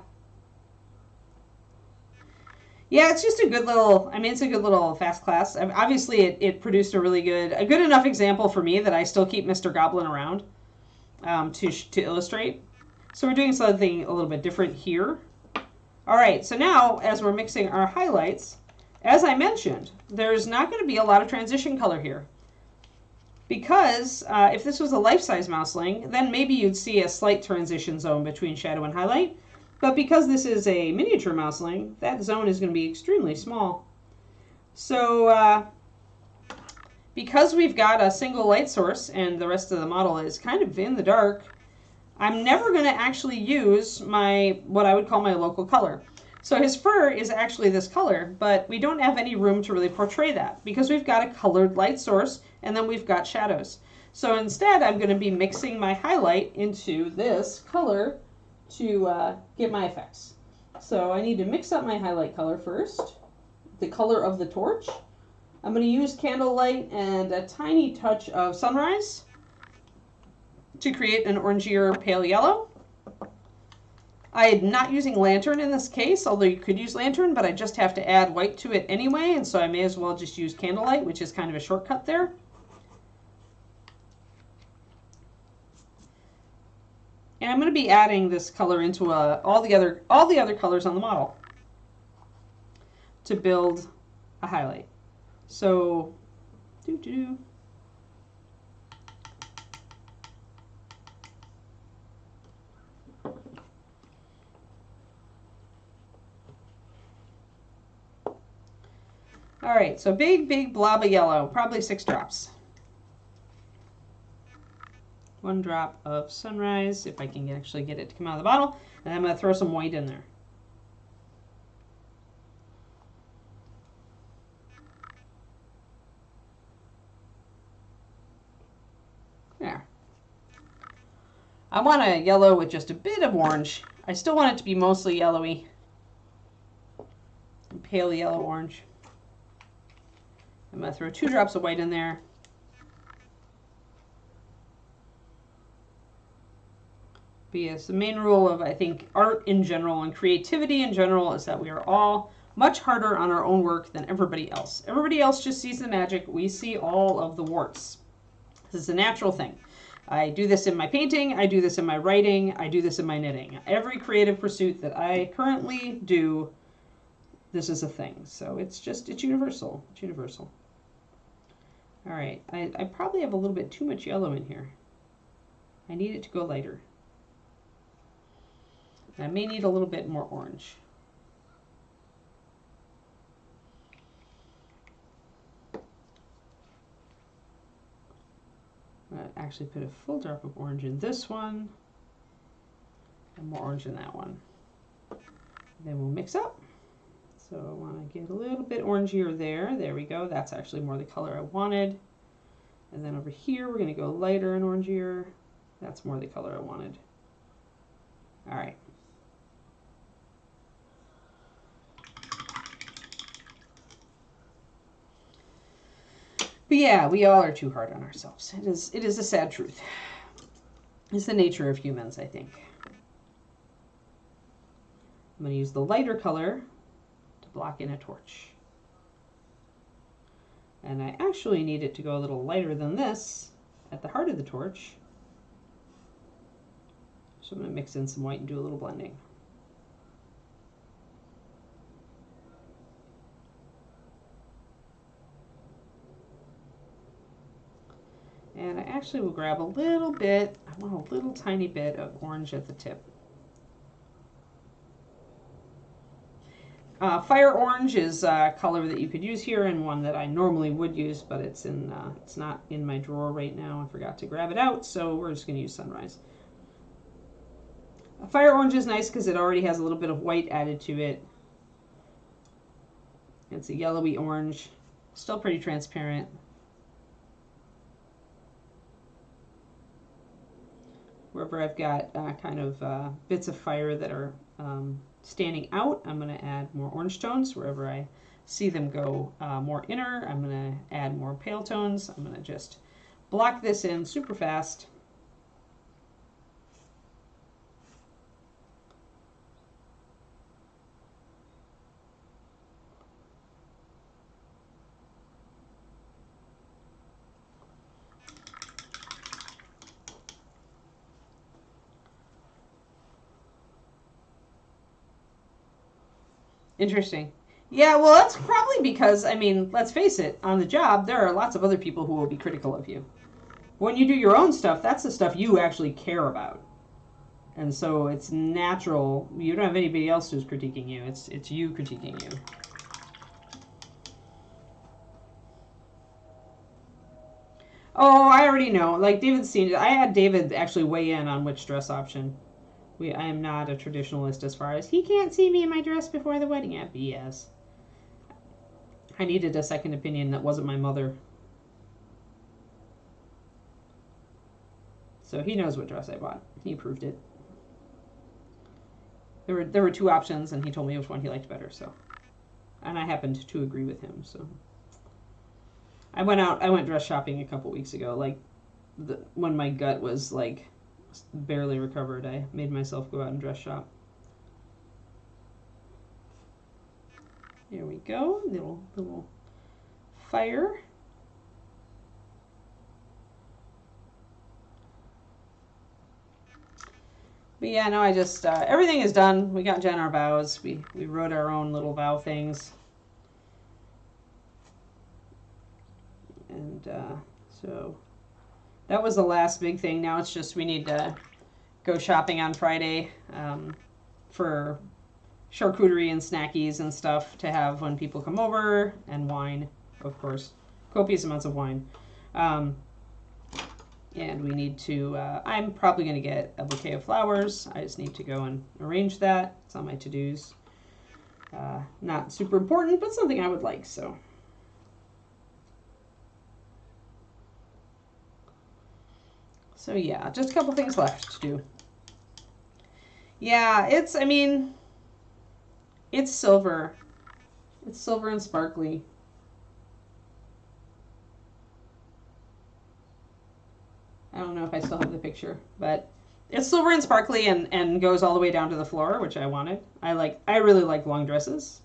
it's just a good little, I mean, it's a good little fast class. Obviously it produced a good enough example for me that I still keep Mr. Goblin around to illustrate. So we're doing something a little bit different here. All right, so now as we're mixing our highlights, as I mentioned, there's not going to be a lot of transition color here. Because if this was a life-size Mousling, then maybe you'd see a slight transition zone between shadow and highlight. But because this is a miniature Mousling, that zone is going to be extremely small. So because we've got a single light source and the rest of the model is kind of in the dark, I'm never going to actually use what I would call my local color. So his fur is actually this color, but we don't have any room to really portray that because we've got a colored light source and then we've got shadows. So instead, I'm going to be mixing my highlight into this color to get my effects. So I need to mix up my highlight color first, the color of the torch. I'm going to use candlelight and a tiny touch of sunrise to create an orangier pale yellow. I am not using lantern in this case, although you could use lantern, but I just have to add white to it anyway, and so I may as well just use candlelight, which is kind of a shortcut there. And I'm going to be adding this color into all the other colors on the model to build a highlight. So, all right, so big blob of yellow, probably 6 drops. 1 drop of sunrise, if I can actually get it to come out of the bottle, and I'm going to throw some white in there. I want a yellow with just a bit of orange. I still want it to be mostly yellowy. Pale yellow orange. I'm going to throw 2 drops of white in there. But yes, the main rule of, I think, art in general and creativity in general is that we are all much harder on our own work than everybody else. Everybody else just sees the magic. We see all of the warts. This is a natural thing. I do this in my painting. I do this in my writing. I do this in my knitting. Every creative pursuit that I currently do, this is a thing. So it's universal. It's universal. All right. I probably have a little bit too much yellow in here. I need it to go lighter. I may need a little bit more orange. I actually put a full drop of orange in this one and more orange in that one. Then we'll mix up. So I want to get a little bit orangier there. There we go. That's actually more the color I wanted. And then over here, we're going to go lighter and orangier. That's more the color I wanted. All right. But yeah, we all are too hard on ourselves. It is a sad truth. It's the nature of humans, I think. I'm going to use the lighter color to block in a torch. And I actually need it to go a little lighter than this at the heart of the torch. So I'm going to mix in some white and do a little blending. And I actually will grab a little bit, I want a little tiny bit of orange at the tip. Fire orange is a color that you could use here and one that I normally would use, but it's not in my drawer right now. I forgot to grab it out, so we're just going to use sunrise. Fire orange is nice because it already has a little bit of white added to it. It's a yellowy orange, still pretty transparent. Wherever I've got kind of bits of fire that are standing out, I'm going to add more orange tones. Wherever I see them go more inner, I'm going to add more pale tones. I'm going to just block this in super fast. Interesting. Yeah, well, that's probably because, I mean, let's face it, on the job, there are lots of other people who will be critical of you. When you do your own stuff, that's the stuff you actually care about. And so it's natural. You don't have anybody else who's critiquing you. It's you critiquing you. Oh, I already know. Like, David's seen it. I had David actually weigh in on which dress option. I am not a traditionalist as far as he can't see me in my dress before the wedding. Yeah, BS. I needed a second opinion that wasn't my mother. So he knows what dress I bought. He approved it. There were 2 options, and he told me which one he liked better. So, and I happened to agree with him. So, I went dress shopping a couple weeks ago. Like, when my gut was like barely recovered, I made myself go out and dress shop. There we go, little fire. But yeah, no, I just everything is done. We got Jen our vows. We wrote our own little vow things, and so. That was the last big thing. Now it's just we need to go shopping on Friday for charcuterie and snackies and stuff to have when people come over, and wine, of course, copious amounts of wine. And we need to, I'm probably going to get a bouquet of flowers. I just need to go and arrange that. It's on my to-dos. Not super important, but something I would like, so. So yeah, just a couple things left to do. Yeah, I mean, it's silver. It's silver and sparkly. I don't know if I still have the picture, but it's silver and sparkly and goes all the way down to the floor, which I wanted. I really like long dresses.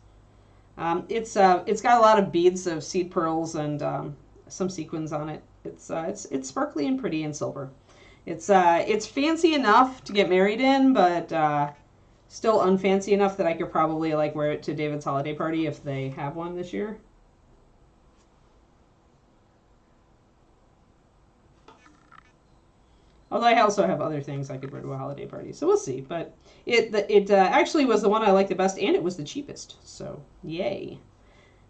It's got a lot of beads of seed pearls and some sequins on it. It's sparkly and pretty and silver. It's fancy enough to get married in, but still unfancy enough that I could probably like wear it to David's holiday party if they have one this year. Although I also have other things I could wear to a holiday party, so we'll see. But it actually was the one I liked the best, and it was the cheapest. So yay!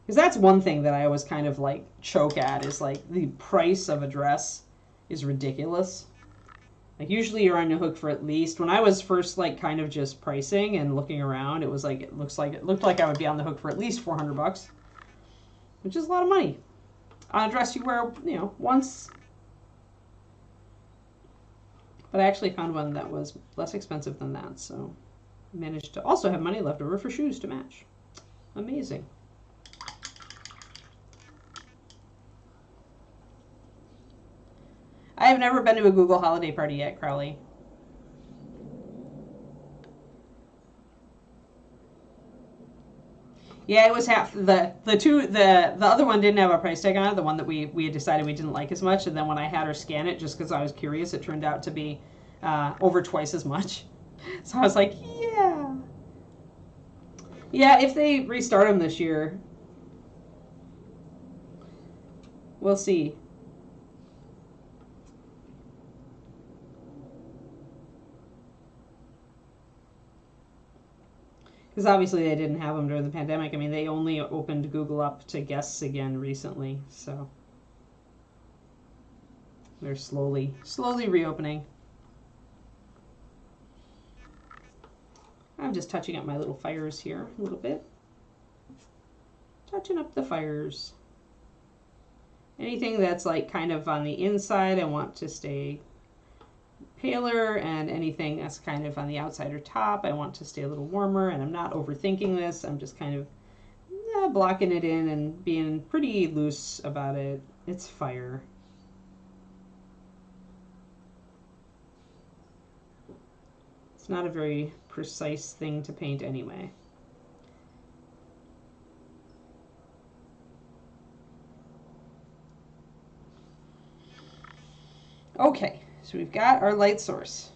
Because that's one thing that I always kind of like choke at is like the price of a dress is ridiculous. Like usually you're on the hook for at least. When I was first like kind of just pricing and looking around, it was like it looked like I would be on the hook for at least $400, which is a lot of money on a dress you wear, once. But I actually found one that was less expensive than that, so I managed to also have money left over for shoes to match. Amazing. I have never been to a Google holiday party yet, Crowley. Yeah, it was half the other one didn't have a price tag on it, the one that we had decided we didn't like as much, and then when I had her scan it just because I was curious, it turned out to be over twice as much. So I was like, yeah. Yeah, if they restart them this year, we'll see. Because obviously they didn't have them during the pandemic. I mean, they only opened Google up to guests again recently, so they're slowly reopening. I'm just touching up my little fires here a little bit. Touching up the fires. Anything that's like kind of on the inside, I want to stay paler, and anything that's kind of on the outside or top, I want to stay a little warmer, and I'm not overthinking this. I'm just kind of blocking it in and being pretty loose about it. It's fire. It's not a very precise thing to paint anyway. Okay, so we've got our light source.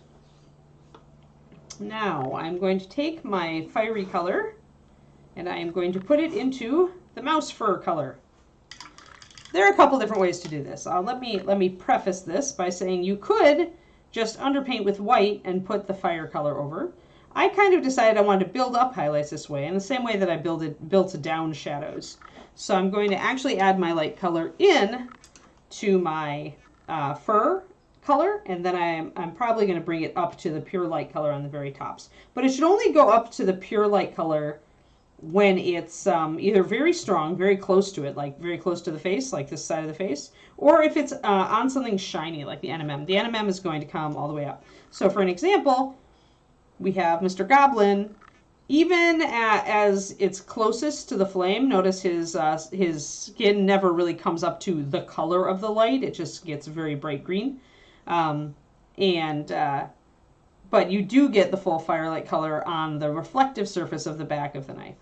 Now I'm going to take my fiery color and I am going to put it into the mouse fur color. There are a couple different ways to do this. Let me preface this by saying you could just underpaint with white and put the fire color over. I kind of decided I wanted to build up highlights this way, in the same way that I built down shadows. So I'm going to actually add my light color in to my fur color, and then I'm probably going to bring it up to the pure light color on the very tops. But it should only go up to the pure light color when it's either very strong, very close to it, like very close to the face, like this side of the face, or if it's on something shiny, like the NMM. The NMM is going to come all the way up. So for an example, we have Mr. Goblin. Even as it's closest to the flame, notice his skin never really comes up to the color of the light. It just gets very bright green. But you do get the full firelight color on the reflective surface of the back of the knife.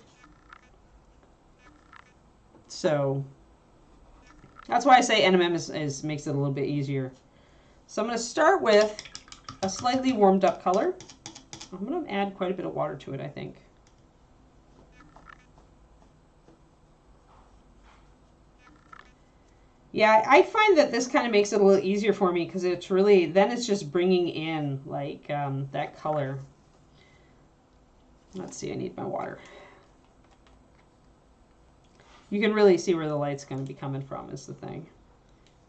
So that's why I say NMM makes it a little bit easier. So I'm going to start with a slightly warmed up color. I'm going to add quite a bit of water to it, I think. Yeah, I find that this kind of makes it a little easier for me because it's really, then it's just bringing in like that color. Let's see, I need my water. You can really see where the light's going to be coming from is the thing.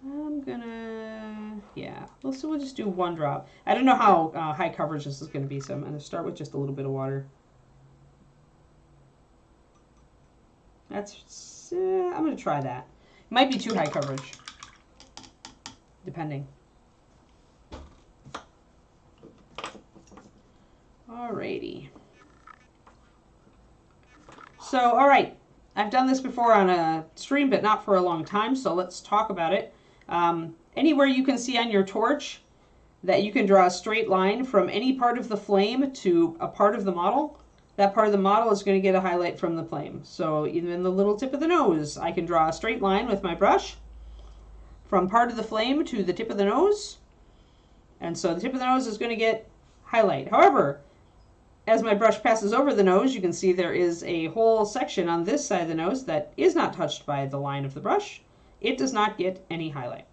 I'm gonna, yeah, so we'll just do one drop. I don't know how high coverage this is going to be, so I'm going to start with just a little bit of water. That's, I'm going to try that. It might be too high coverage, depending. Alrighty. So, all right, I've done this before on a stream, but not for a long time, so let's talk about it. Anywhere you can see on your torch that you can draw a straight line from any part of the flame to a part of the model, that part of the model is going to get a highlight from the flame. So even the little tip of the nose, I can draw a straight line with my brush from part of the flame to the tip of the nose, and so the tip of the nose is going to get highlight. However, as my brush passes over the nose, you can see there is a whole section on this side of the nose that is not touched by the line of the brush. It does not get any highlight.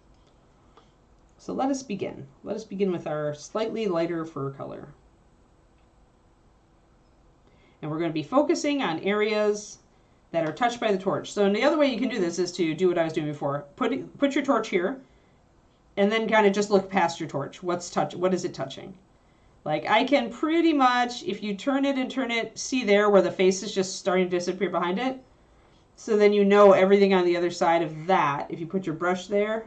So let us begin. Let us begin with our slightly lighter fur color. And we're going to be focusing on areas that are touched by the torch. So the other way you can do this is to do what I was doing before. Put your torch here, and then kind of just look past your torch. What is it touching? Like, I can pretty much, if you turn it and turn it, see there where the face is just starting to disappear behind it. So then you know everything on the other side of that. If you put your brush there,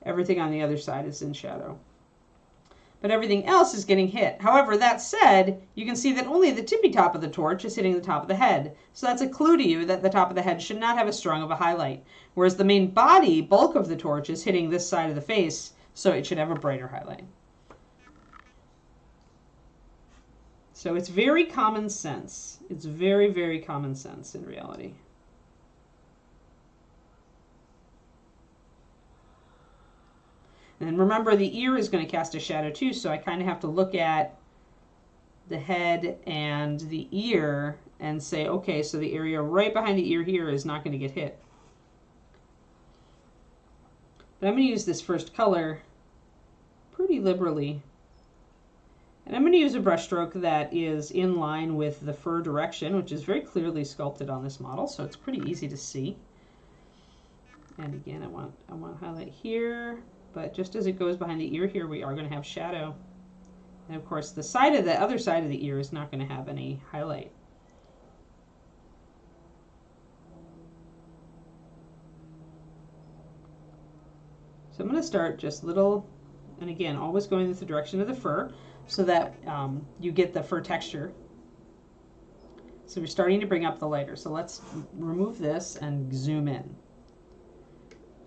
everything on the other side is in shadow. But everything else is getting hit. However, that said, you can see that only the tippy top of the torch is hitting the top of the head. So that's a clue to you that the top of the head should not have as strong of a highlight. Whereas the main body, bulk of the torch, is hitting this side of the face, so it should have a brighter highlight. So it's very common sense. It's very, very common sense in reality. And remember, the ear is going to cast a shadow too, so I kind of have to look at the head and the ear and say, okay, so the area right behind the ear here is not going to get hit. But I'm going to use this first color pretty liberally. And I'm going to use a brush stroke that is in line with the fur direction, which is very clearly sculpted on this model, so it's pretty easy to see. And again, I want to highlight here, but just as it goes behind the ear here, we are going to have shadow. And of course, the other side of the ear is not going to have any highlight. So I'm going to start just little, and again, always going with the direction of the fur, so that you get the fur texture. So we're starting to bring up the lighter. So let's remove this and zoom in.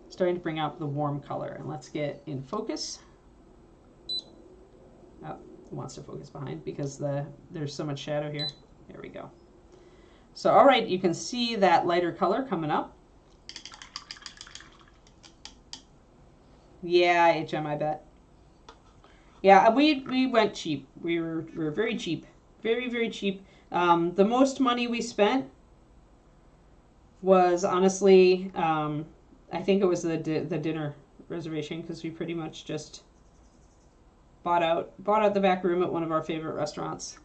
Starting to bring up the warm color, and let's get in focus. Oh, it wants to focus behind because there's so much shadow here. There we go. So all right, you can see that lighter color coming up. Yeah, HM, I bet. Yeah, we went cheap. We were very cheap, very, very cheap. The most money we spent was honestly, I think it was the dinner reservation, because we pretty much just bought out the back room at one of our favorite restaurants.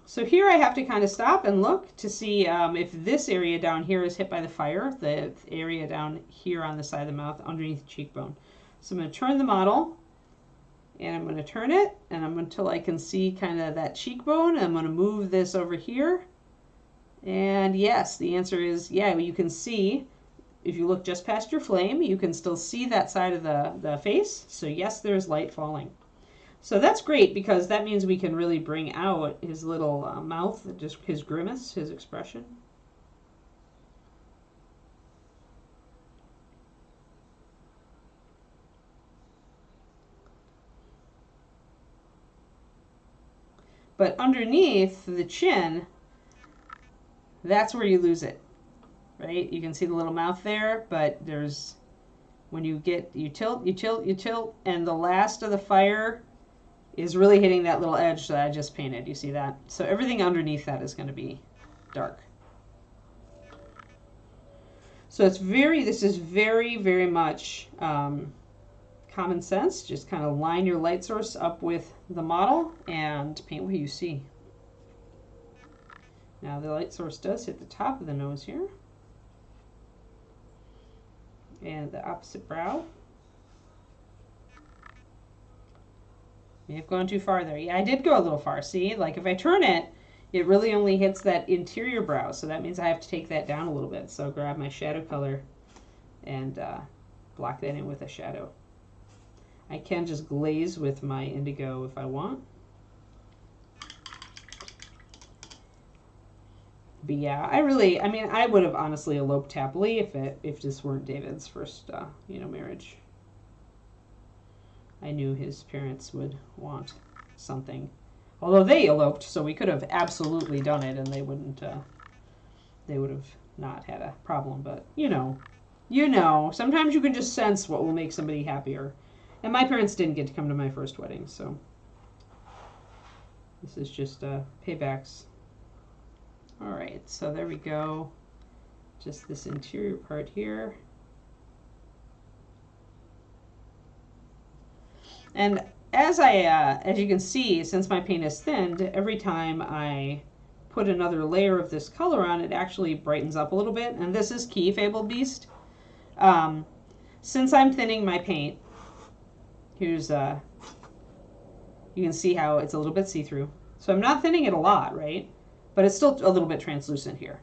So here I have to kind of stop and look to see if this area down here is hit by the fire, the area down here on the side of the mouth underneath the cheekbone. So I'm going to turn the model, and I'm going to turn it, and until I can see kind of that cheekbone. I'm going to move this over here. And yes, the answer is, yeah, you can see, if you look just past your flame, you can still see that side of the face. So yes, there's light falling. So that's great, because that means we can really bring out his little mouth, just his grimace, his expression. But underneath the chin, that's where you lose it, right? You can see the little mouth there, but there's, when you tilt, and the last of the fire is really hitting that little edge that I just painted. You see that? So everything underneath that is going to be dark. So this is very, very much common sense. Just kind of line your light source up with the model and paint what you see. Now the light source does hit the top of the nose here. And the opposite brow. May have gone too far there. Yeah, I did go a little far. See, like if I turn it, it really only hits that interior brow. So that means I have to take that down a little bit. So grab my shadow color and block that in with a shadow. I can just glaze with my indigo if I want. But yeah, I mean, I would have honestly eloped happily if this weren't David's first, marriage. I knew his parents would want something. Although they eloped, so we could have absolutely done it, and they wouldn't. They would have not had a problem. But you know, sometimes you can just sense what will make somebody happier. And my parents didn't get to come to my first wedding, so this is just paybacks. All right, so there we go. Just this interior part here. And as you can see, since my paint is thinned, every time I put another layer of this color on, it actually brightens up a little bit. And this is key, Fabled Beast. Since I'm thinning my paint, here's you can see how it's a little bit see-through. So I'm not thinning it a lot, right? But it's still a little bit translucent here.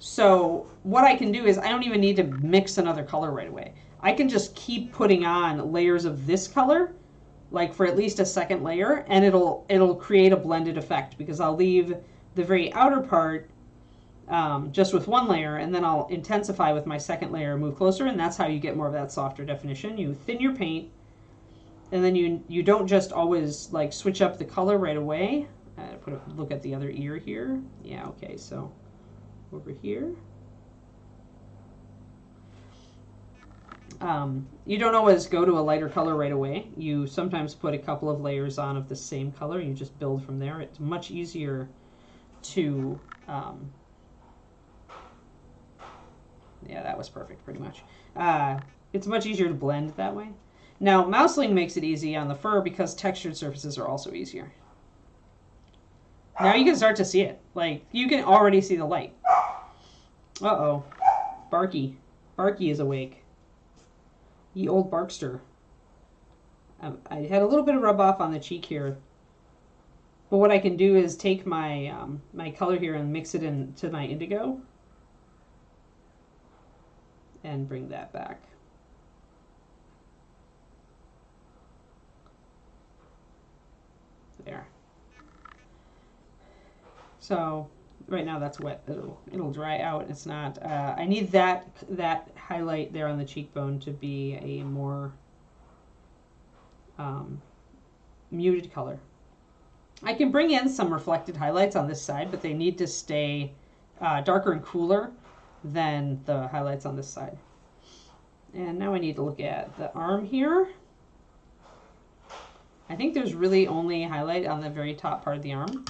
So what I can do is I don't even need to mix another color right away. I can just keep putting on layers of this color, like for at least a second layer, and it'll create a blended effect, because I'll leave the very outer part just with one layer, and then I'll intensify with my second layer, move closer, and that's how you get more of that softer definition. You thin your paint, and then you don't just always like switch up the color right away. Look at the other ear here. Yeah, okay, so over here. You don't always go to a lighter color right away. You sometimes put a couple of layers on of the same color. You just build from there. It's much easier to... yeah, that was perfect, pretty much. It's much easier to blend that way. Now, Mousling makes it easy on the fur because textured surfaces are also easier. Now you can start to see it. Like, you can already see the light. Uh-oh. Barky. Barky is awake. Ye old Barkster. I had a little bit of rub off on the cheek here. But what I can do is take my my color here and mix it into my indigo. And bring that back. There. So right now that's wet. It'll dry out. It's not. I need that highlight there on the cheekbone to be a more muted color. I can bring in some reflected highlights on this side, but they need to stay darker and cooler than the highlights on this side. And now I need to look at the arm here. I think there's really only highlight on the very top part of the arm,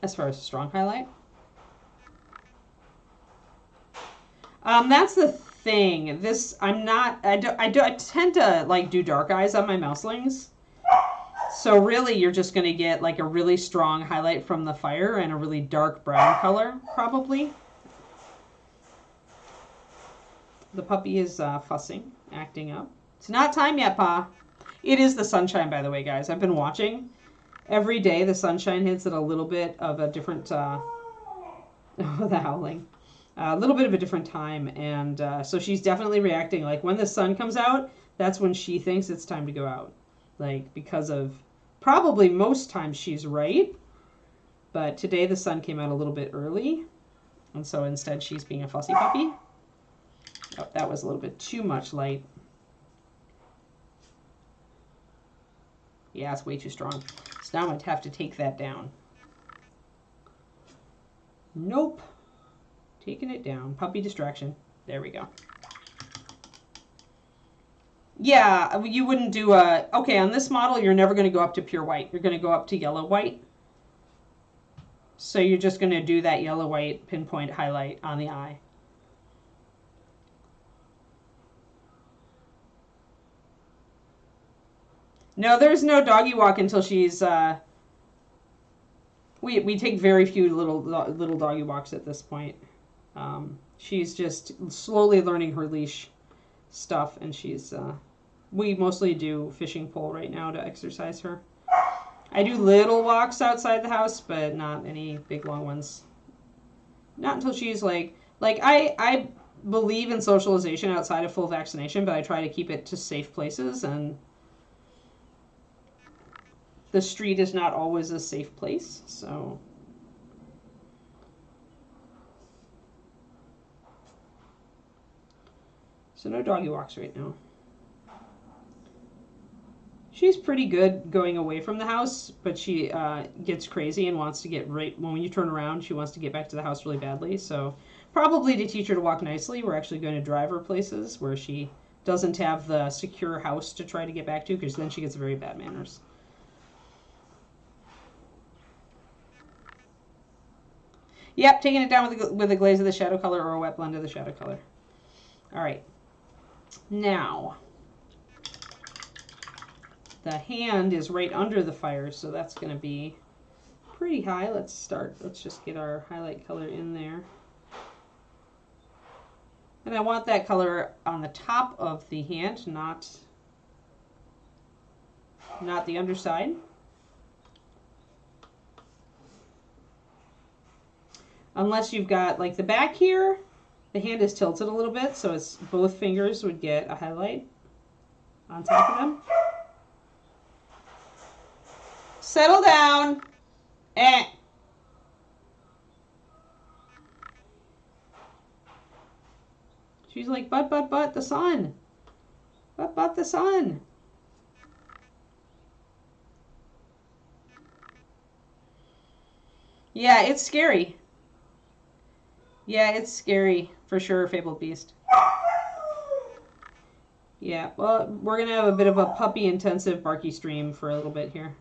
as far as a strong highlight. That's the thing. This, I tend to like do dark eyes on my Mouslings. So really you're just going to get like a really strong highlight from the fire and a really dark brown color, probably. The puppy is fussing, acting up. It's not time yet, Pa. It is the sunshine, by the way, guys. I've been watching. Every day the sunshine hits at a little bit of a different, oh, the howling. A little bit of a different time, and so she's definitely reacting. Like, when the sun comes out, that's when she thinks it's time to go out. Like, because of, probably most times she's right, but today the sun came out a little bit early, and so instead she's being a fussy puppy. Oh, that was a little bit too much light. Yeah, it's way too strong. So now I'd have to take that down. Nope. Taking it down. Puppy distraction. There we go. Yeah, you wouldn't do a... Okay, on this model, you're never going to go up to pure white. You're going to go up to yellow-white. So you're just going to do that yellow-white pinpoint highlight on the eye. No, there's no doggy walk until she's... We take very few little doggy walks at this point. She's just slowly learning her leash stuff, and she's... we mostly do fishing pole right now to exercise her. I do little walks outside the house, but not any big long ones. Not until she's like I believe in socialization outside of full vaccination, but I try to keep it to safe places, and the street is not always a safe place, so. So no doggy walks right now. She's pretty good going away from the house, but she gets crazy and wants to get right when you turn around. She wants to get back to the house really badly. So probably to teach her to walk nicely, we're actually going to drive her places where she doesn't have the secure house to try to get back to, because then she gets very bad manners. Yep, taking it down with a glaze of the shadow color or a wet blend of the shadow color. All right. Now, the hand is right under the fire, so that's going to be pretty high. Let's just get our highlight color in there. And I want that color on the top of the hand, not the underside. Unless you've got, like the back here, the hand is tilted a little bit, so it's both fingers would get a highlight on top of them. Settle down. Eh. She's like, but, the sun. But, the sun. Yeah, it's scary. Yeah, it's scary, for sure, Fabled Beast. Yeah, well, we're going to have a bit of a puppy-intensive Barky stream for a little bit here.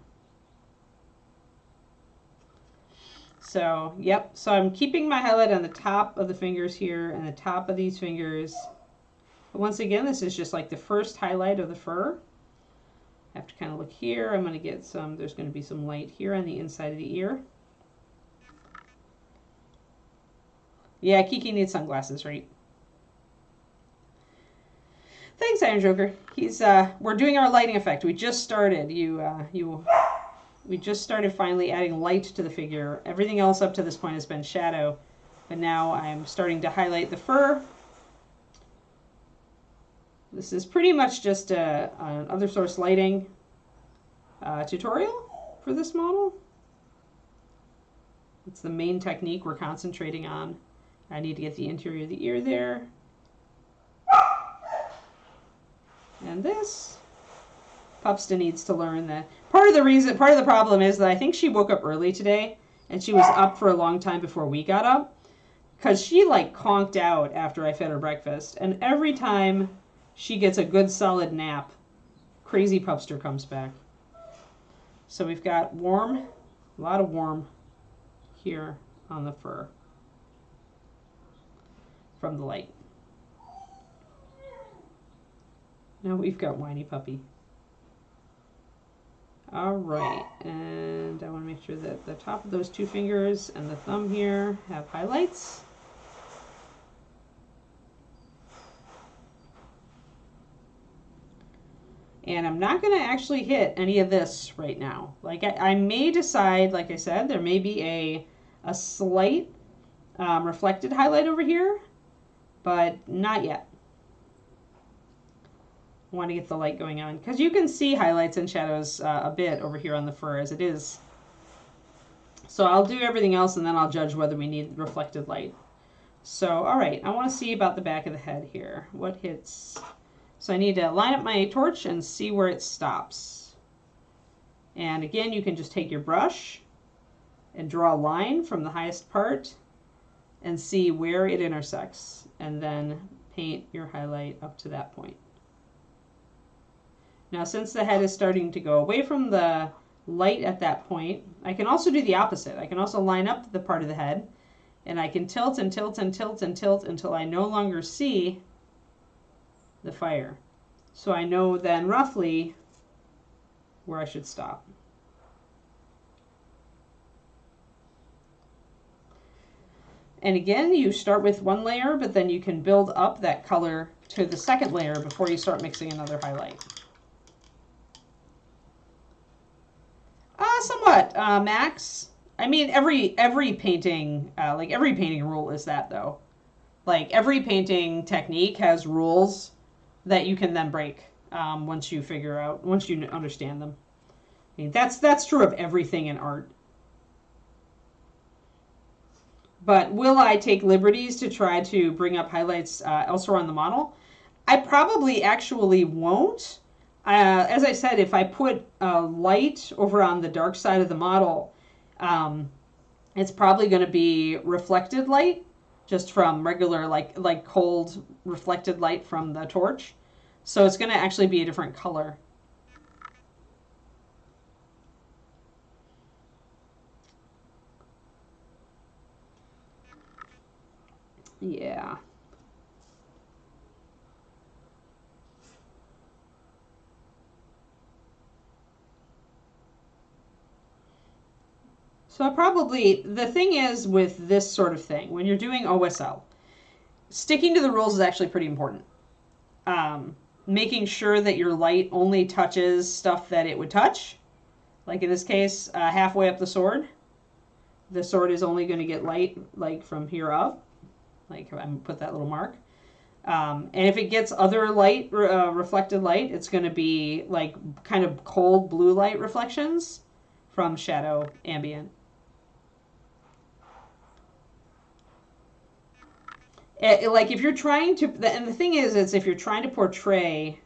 So, yep, so I'm keeping my highlight on the top of the fingers here and the top of these fingers. But once again, this is just like the first highlight of the fur. I have to kind of look here. I'm going to get some, there's going to be some light here on the inside of the ear. Yeah, Kiki needs sunglasses, right? Thanks, Iron Joker. He's we're doing our lighting effect. We just started. We just started finally adding light to the figure. Everything else up to this point has been shadow, but now I'm starting to highlight the fur. This is pretty much just an other source lighting tutorial for this model. It's the main technique we're concentrating on. I need to get the interior of the ear there. And this. Pupsta needs to learn that. Part of the problem is that I think she woke up early today, and she was up for a long time before we got up, because she like conked out after I fed her breakfast, and every time she gets a good solid nap, crazy Pupster comes back. So we've got warm, a lot of warm here on the fur from the light. Now we've got whiny puppy. All right, and I want to make sure that the top of those two fingers and the thumb here have highlights. And I'm not going to actually hit any of this right now. Like I may decide, like I said, there may be a slight reflected highlight over here, but not yet. I want to get the light going on, because you can see highlights and shadows a bit over here on the fur as it is. So I'll do everything else and then I'll judge whether we need reflected light. So, all right, I want to see about the back of the head here. What hits? So I need to line up my torch and see where it stops. And again, you can just take your brush and draw a line from the highest part and see where it intersects, and then paint your highlight up to that point. Now, since the head is starting to go away from the light at that point, I can also do the opposite. I can also line up the part of the head, and I can tilt and tilt and tilt and tilt until I no longer see the fire. So I know then roughly where I should stop. And again, you start with one layer, but then you can build up that color to the second layer before you start mixing another highlight. Somewhat, Max. I mean, every painting, like every painting rule is that, though. Like every painting technique has rules that you can then break once you understand them. I mean, that's true of everything in art. But will I take liberties to try to bring up highlights elsewhere on the model? I probably actually won't. As I said, if I put light over on the dark side of the model, it's probably going to be reflected light, just from regular like cold reflected light from the torch. So it's going to actually be a different color. Yeah. So probably the thing is with this sort of thing, when you're doing OSL, sticking to the rules is actually pretty important. Making sure that your light only touches stuff that it would touch. Like in this case, halfway up the sword. The sword is only going to get light like from here up. Like I'm going to put that little mark. And if it gets other light, reflected light, it's going to be like kind of cold blue light reflections from shadow ambient. Like if you're trying to, and the thing is if you're trying to portray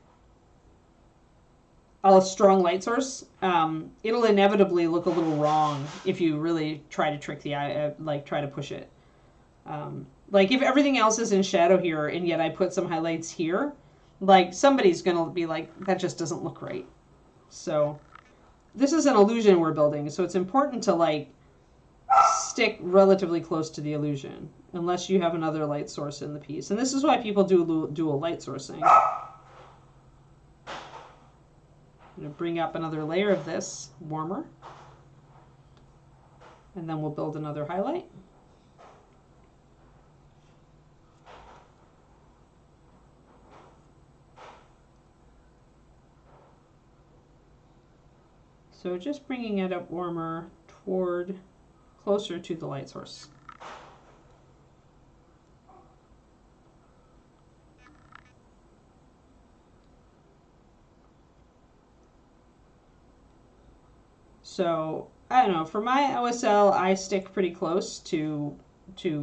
a strong light source, it'll inevitably look a little wrong if you really try to trick the eye, like try to push it. Like if everything else is in shadow here and yet I put some highlights here, like somebody's gonna be like, that just doesn't look right. So this is an illusion we're building, so it's important to like stick relatively close to the illusion unless you have another light source in the piece. And this is why people do dual light sourcing. I'm going to bring up another layer of this, warmer. And then we'll build another highlight. So just bringing it up warmer toward closer to the light source. So I don't know. For my OSL, I stick pretty close to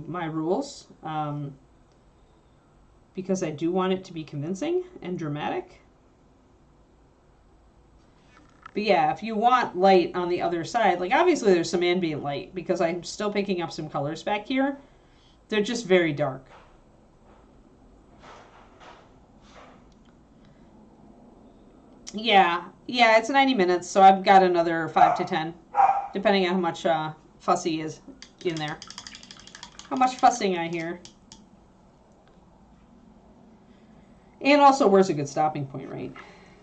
my rules because I do want it to be convincing and dramatic. But yeah, if you want light on the other side, like obviously there's some ambient light because I'm still picking up some colors back here. They're just very dark. Yeah, it's 90 minutes, so I've got another 5 to 10, depending on how much fussy is in there. How much fussing I hear. And also, where's a good stopping point, right?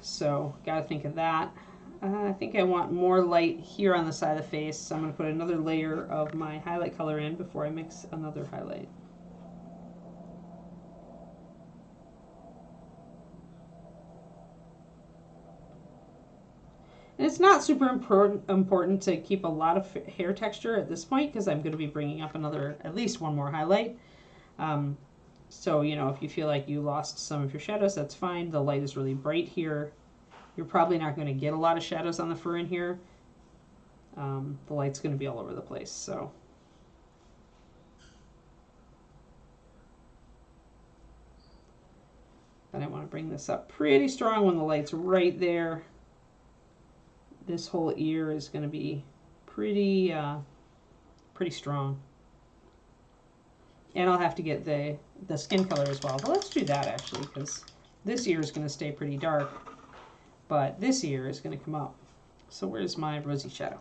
So, got to think of that. I think I want more light here on the side of the face, so I'm going to put another layer of my highlight color in before I mix another highlight. And it's not super important to keep a lot of hair texture at this point because I'm going to be bringing up at least one more highlight. So, you know, if you feel like you lost some of your shadows, that's fine. The light is really bright here. You're probably not going to get a lot of shadows on the fur in here. The light's going to be all over the place, so. Then I want to bring this up pretty strong when the light's right there. This whole ear is going to be pretty strong. And I'll have to get the skin color as well. But let's do that actually, because this ear is going to stay pretty dark. But this ear is going to come up. So where's my rosy shadow?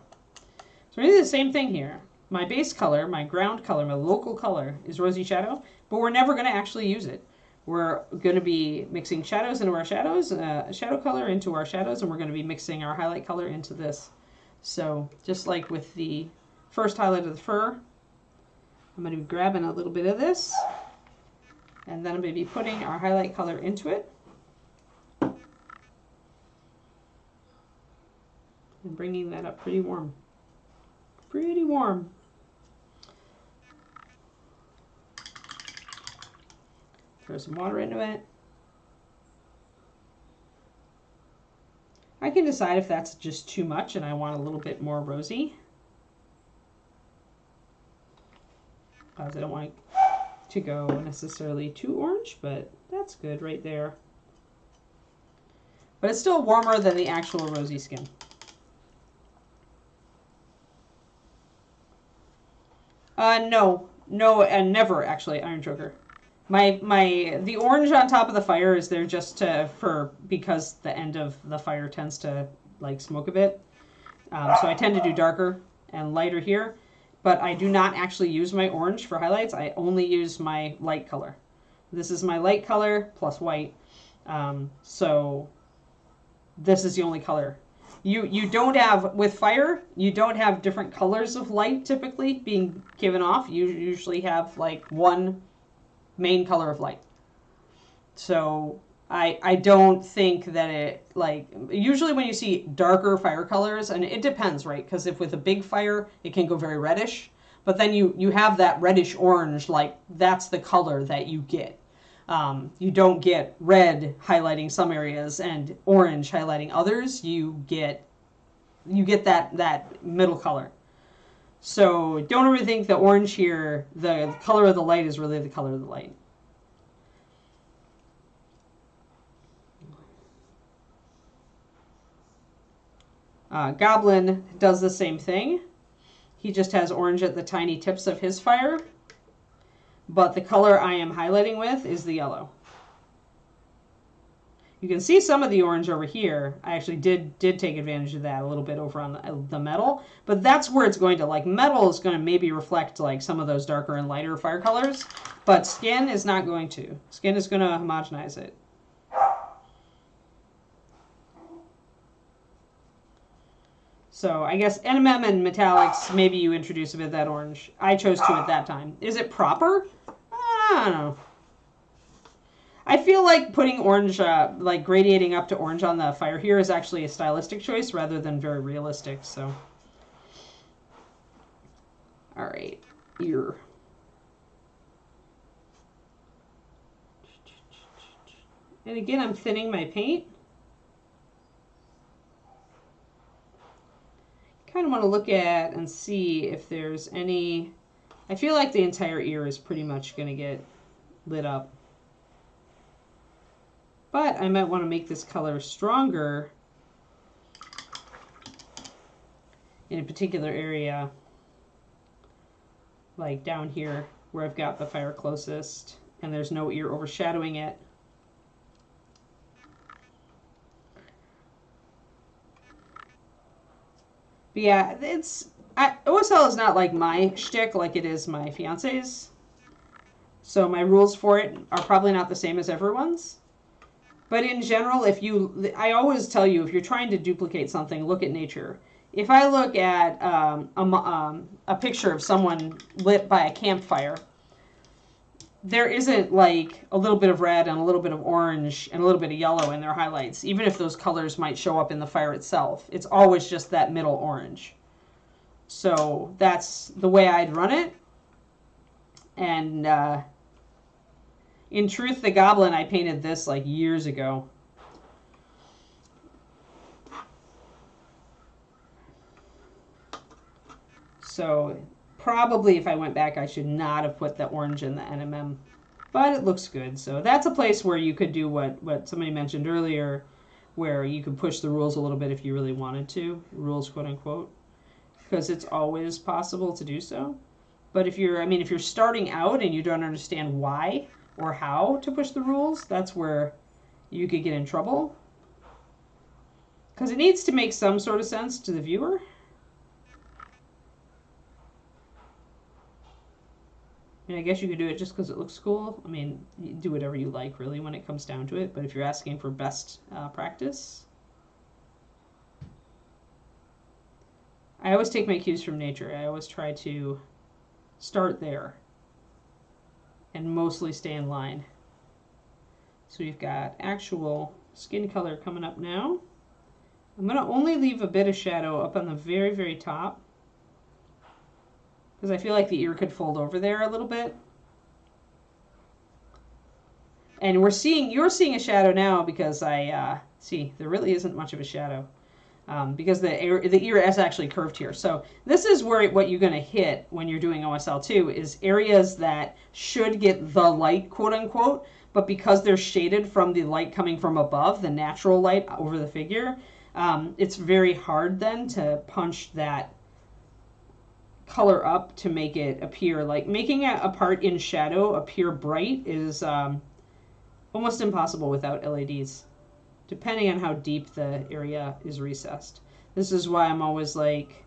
So we're going to do the same thing here. My base color, my ground color, my local color is rosy shadow, but we're never going to actually use it. We're going to be mixing shadows into our shadows, shadow color into our shadows, and we're going to be mixing our highlight color into this. So just like with the first highlight of the fur, I'm going to be grabbing a little bit of this, and then I'm going to be putting our highlight color into it. And bringing that up pretty warm. Pretty warm. Throw some water into it. I can decide if that's just too much and I want a little bit more rosy. Because I don't want to go necessarily too orange, but that's good right there. But it's still warmer than the actual rosy skin. No, and never actually, Iron Choker. The orange on top of the fire is there just because the end of the fire tends to like smoke a bit. So I tend to do darker and lighter here, but I do not actually use my orange for highlights. I only use my light color. This is my light color plus white. So this is the only color. You don't have, with fire, you don't have different colors of light typically being given off. You usually have like one main color of light. So I don't think that it, like, usually when you see darker fire colors, and it depends, right? Because if with a big fire, it can go very reddish. But then you have that reddish orange, like that's the color that you get. You don't get red highlighting some areas and orange highlighting others. You get that middle color. So don't ever think the orange here, the color of the light is really the color of the light. Goblin does the same thing. He just has orange at the tiny tips of his fire. But the color I am highlighting with is the yellow. You can see some of the orange over here. I actually did take advantage of that a little bit over on the metal. But that's where it's going to, like, metal is going to maybe reflect like some of those darker and lighter fire colors. But skin is not going to. Skin is going to homogenize it. So I guess NMM and metallics, maybe you introduce a bit of that orange. I chose to at that time. Is it proper? I don't know. I feel like putting orange, like gradiating up to orange on the fire here is actually a stylistic choice rather than very realistic. So, all right, ear. And again, I'm thinning my paint. Kind of want to look at and see if there's any. I feel like the entire ear is pretty much going to get lit up. But I might want to make this color stronger in a particular area, like down here where I've got the fire closest and there's no ear overshadowing it. But yeah, OSL is not like my shtick like it is my fiance's. So my rules for it are probably not the same as everyone's. But in general, I always tell you, if you're trying to duplicate something, look at nature. If I look at a picture of someone lit by a campfire, there isn't like a little bit of red and a little bit of orange and a little bit of yellow in their highlights, even if those colors might show up in the fire itself. It's always just that middle orange. So that's the way I'd run it. And in truth, the Goblin, I painted this like years ago. So probably if I went back, I should not have put the orange in the NMM. But it looks good. So that's a place where you could do what somebody mentioned earlier, where you could push the rules a little bit if you really wanted to. Rules, quote unquote. Because it's always possible to do so. But if you're starting out and you don't understand why or how to push the rules, that's where you could get in trouble. Because it needs to make some sort of sense to the viewer. I mean, I guess you could do it just because it looks cool. I mean, you do whatever you like, really, when it comes down to it. But if you're asking for best practice, I always take my cues from nature. I always try to start there and mostly stay in line. So we've got actual skin color coming up now. I'm going to only leave a bit of shadow up on the very, very top, because I feel like the ear could fold over there a little bit. And you're seeing a shadow now because I see there really isn't much of a shadow. Because the ear is actually curved here. So this is where what you're going to hit when you're doing OSL2 is areas that should get the light, quote unquote, but because they're shaded from the light coming from above, the natural light over the figure, it's very hard then to punch that color up to make it appear like making a part in shadow appear bright is almost impossible without LEDs. Depending on how deep the area is recessed. This is why I'm always like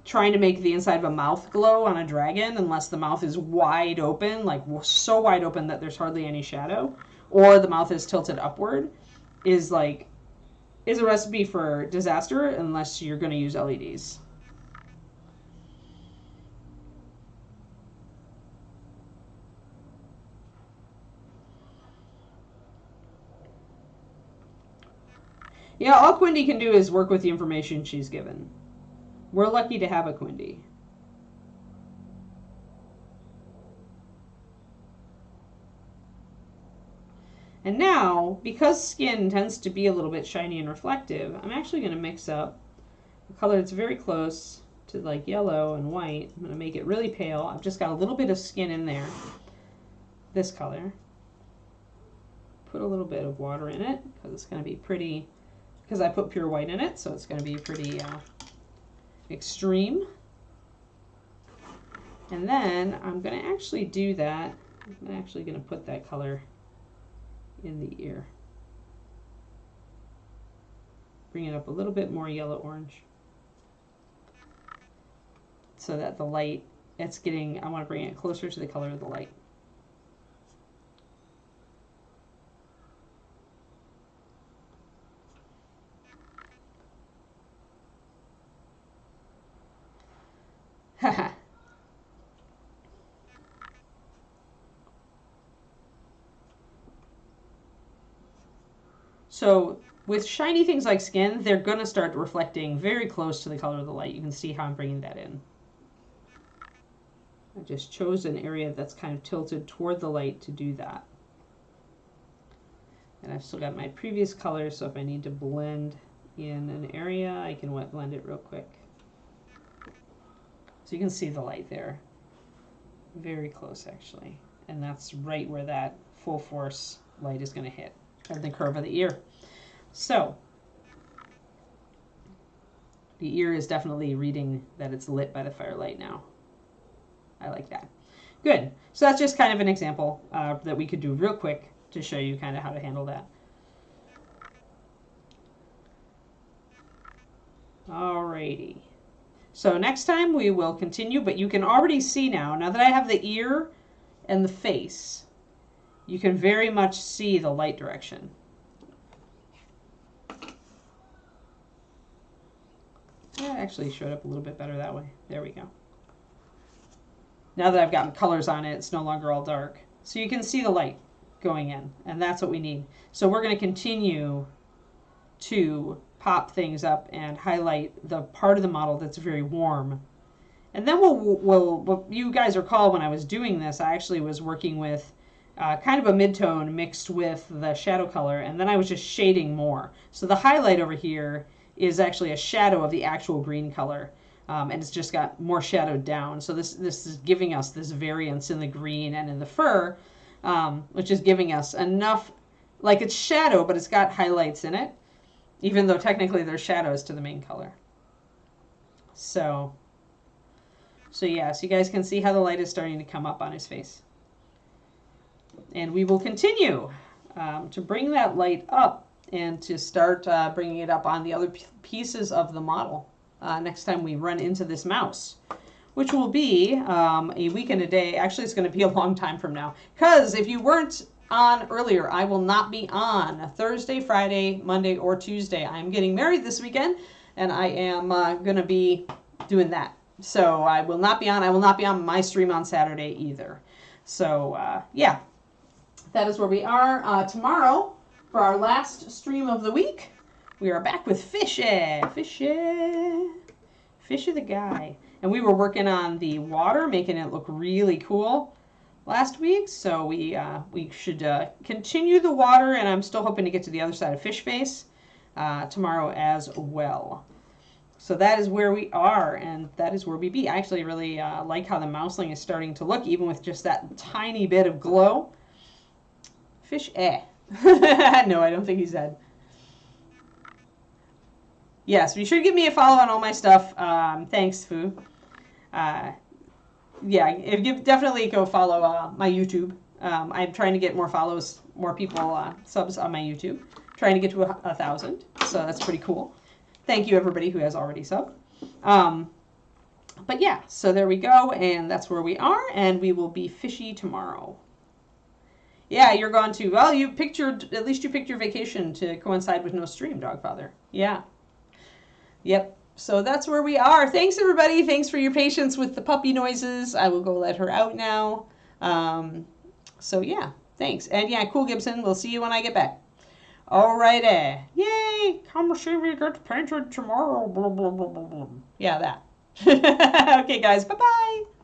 trying to make the inside of a mouth glow on a dragon unless the mouth is wide open, like so wide open that there's hardly any shadow, or the mouth is tilted upward, is a recipe for disaster unless you're going to use LEDs. Yeah, all Quindy can do is work with the information she's given. We're lucky to have a Quindy. And now, because skin tends to be a little bit shiny and reflective, I'm actually going to mix up a color that's very close to like yellow and white. I'm going to make it really pale. I've just got a little bit of skin in there. This color. Put a little bit of water in it because it's going to be pretty... because I put pure white in it, so it's going to be pretty extreme. And then I'm going to actually do that. I'm actually going to put that color in the ear. Bring it up a little bit more yellow-orange. So that the light, it's getting, I want to bring it closer to the color of the light. Haha. So with shiny things like skin, they're going to start reflecting very close to the color of the light. You can see how I'm bringing that in. I just chose an area that's kind of tilted toward the light to do that. And I've still got my previous color, so if I need to blend in an area, I can wet blend it real quick. So you can see the light there. Very close, actually. And that's right where that full force light is going to hit, at the curve of the ear. So the ear is definitely reading that it's lit by the firelight now. I like that. Good. So that's just kind of an example that we could do real quick to show you kind of how to handle that. Alrighty. So next time we will continue, but you can already see now that I have the ear and the face, you can very much see the light direction. That actually showed up a little bit better that way. There we go. Now that I've gotten colors on it, it's no longer all dark. So you can see the light going in, and that's what we need. So we're going to continue to pop things up and highlight the part of the model that's very warm. And then we'll you guys recall when I was doing this, I actually was working with kind of a mid-tone mixed with the shadow color, and then I was just shading more. So the highlight over here is actually a shadow of the actual green color, and it's just got more shadowed down. So this is giving us this variance in the green and in the fur, which is giving us enough, like it's shadow, but it's got highlights in it, even though technically there's shadows to the main color. So yeah, so you guys can see how the light is starting to come up on his face. And we will continue to bring that light up and to start bringing it up on the other pieces of the model next time we run into this mouse, which will be a week and a day. Actually, it's going to be a long time from now, because if you weren't on earlier, I will not be on Thursday, Friday, Monday, or Tuesday. I'm getting married this weekend, and I am going to be doing that. So I will not be on. I will not be on my stream on Saturday either. So yeah, that is where we are. Tomorrow, for our last stream of the week, we are back with Fishy. Fishy the guy. And we were working on the water, making it look really cool. last week, so we should continue the water, and I'm still hoping to get to the other side of Fish Face tomorrow as well. So that is where we are, and that is where we be. I actually really like how the Mousling is starting to look, even with just that tiny bit of glow. Fish, no, I don't think he's dead. Yes, be sure to give me a follow on all my stuff. Thanks, Pugh. Yeah, definitely go follow my YouTube. I'm trying to get more follows, more people subs on my YouTube. Trying to get to 1,000, so that's pretty cool. Thank you, everybody who has already subbed. But yeah, so there we go, and that's where we are, and we will be fishy tomorrow. Yeah, you're gone too. Well, at least you picked your vacation to coincide with no stream, Dogfather. Yeah. Yep. So that's where we are. Thanks, everybody. Thanks for your patience with the puppy noises. I will go let her out now. So yeah, thanks. And yeah, cool, Gibson. We'll see you when I get back. Alrighty. Yay! Come see me get painted tomorrow. Blah, blah, blah, blah, blah. Yeah, that. Okay, guys. Bye-bye.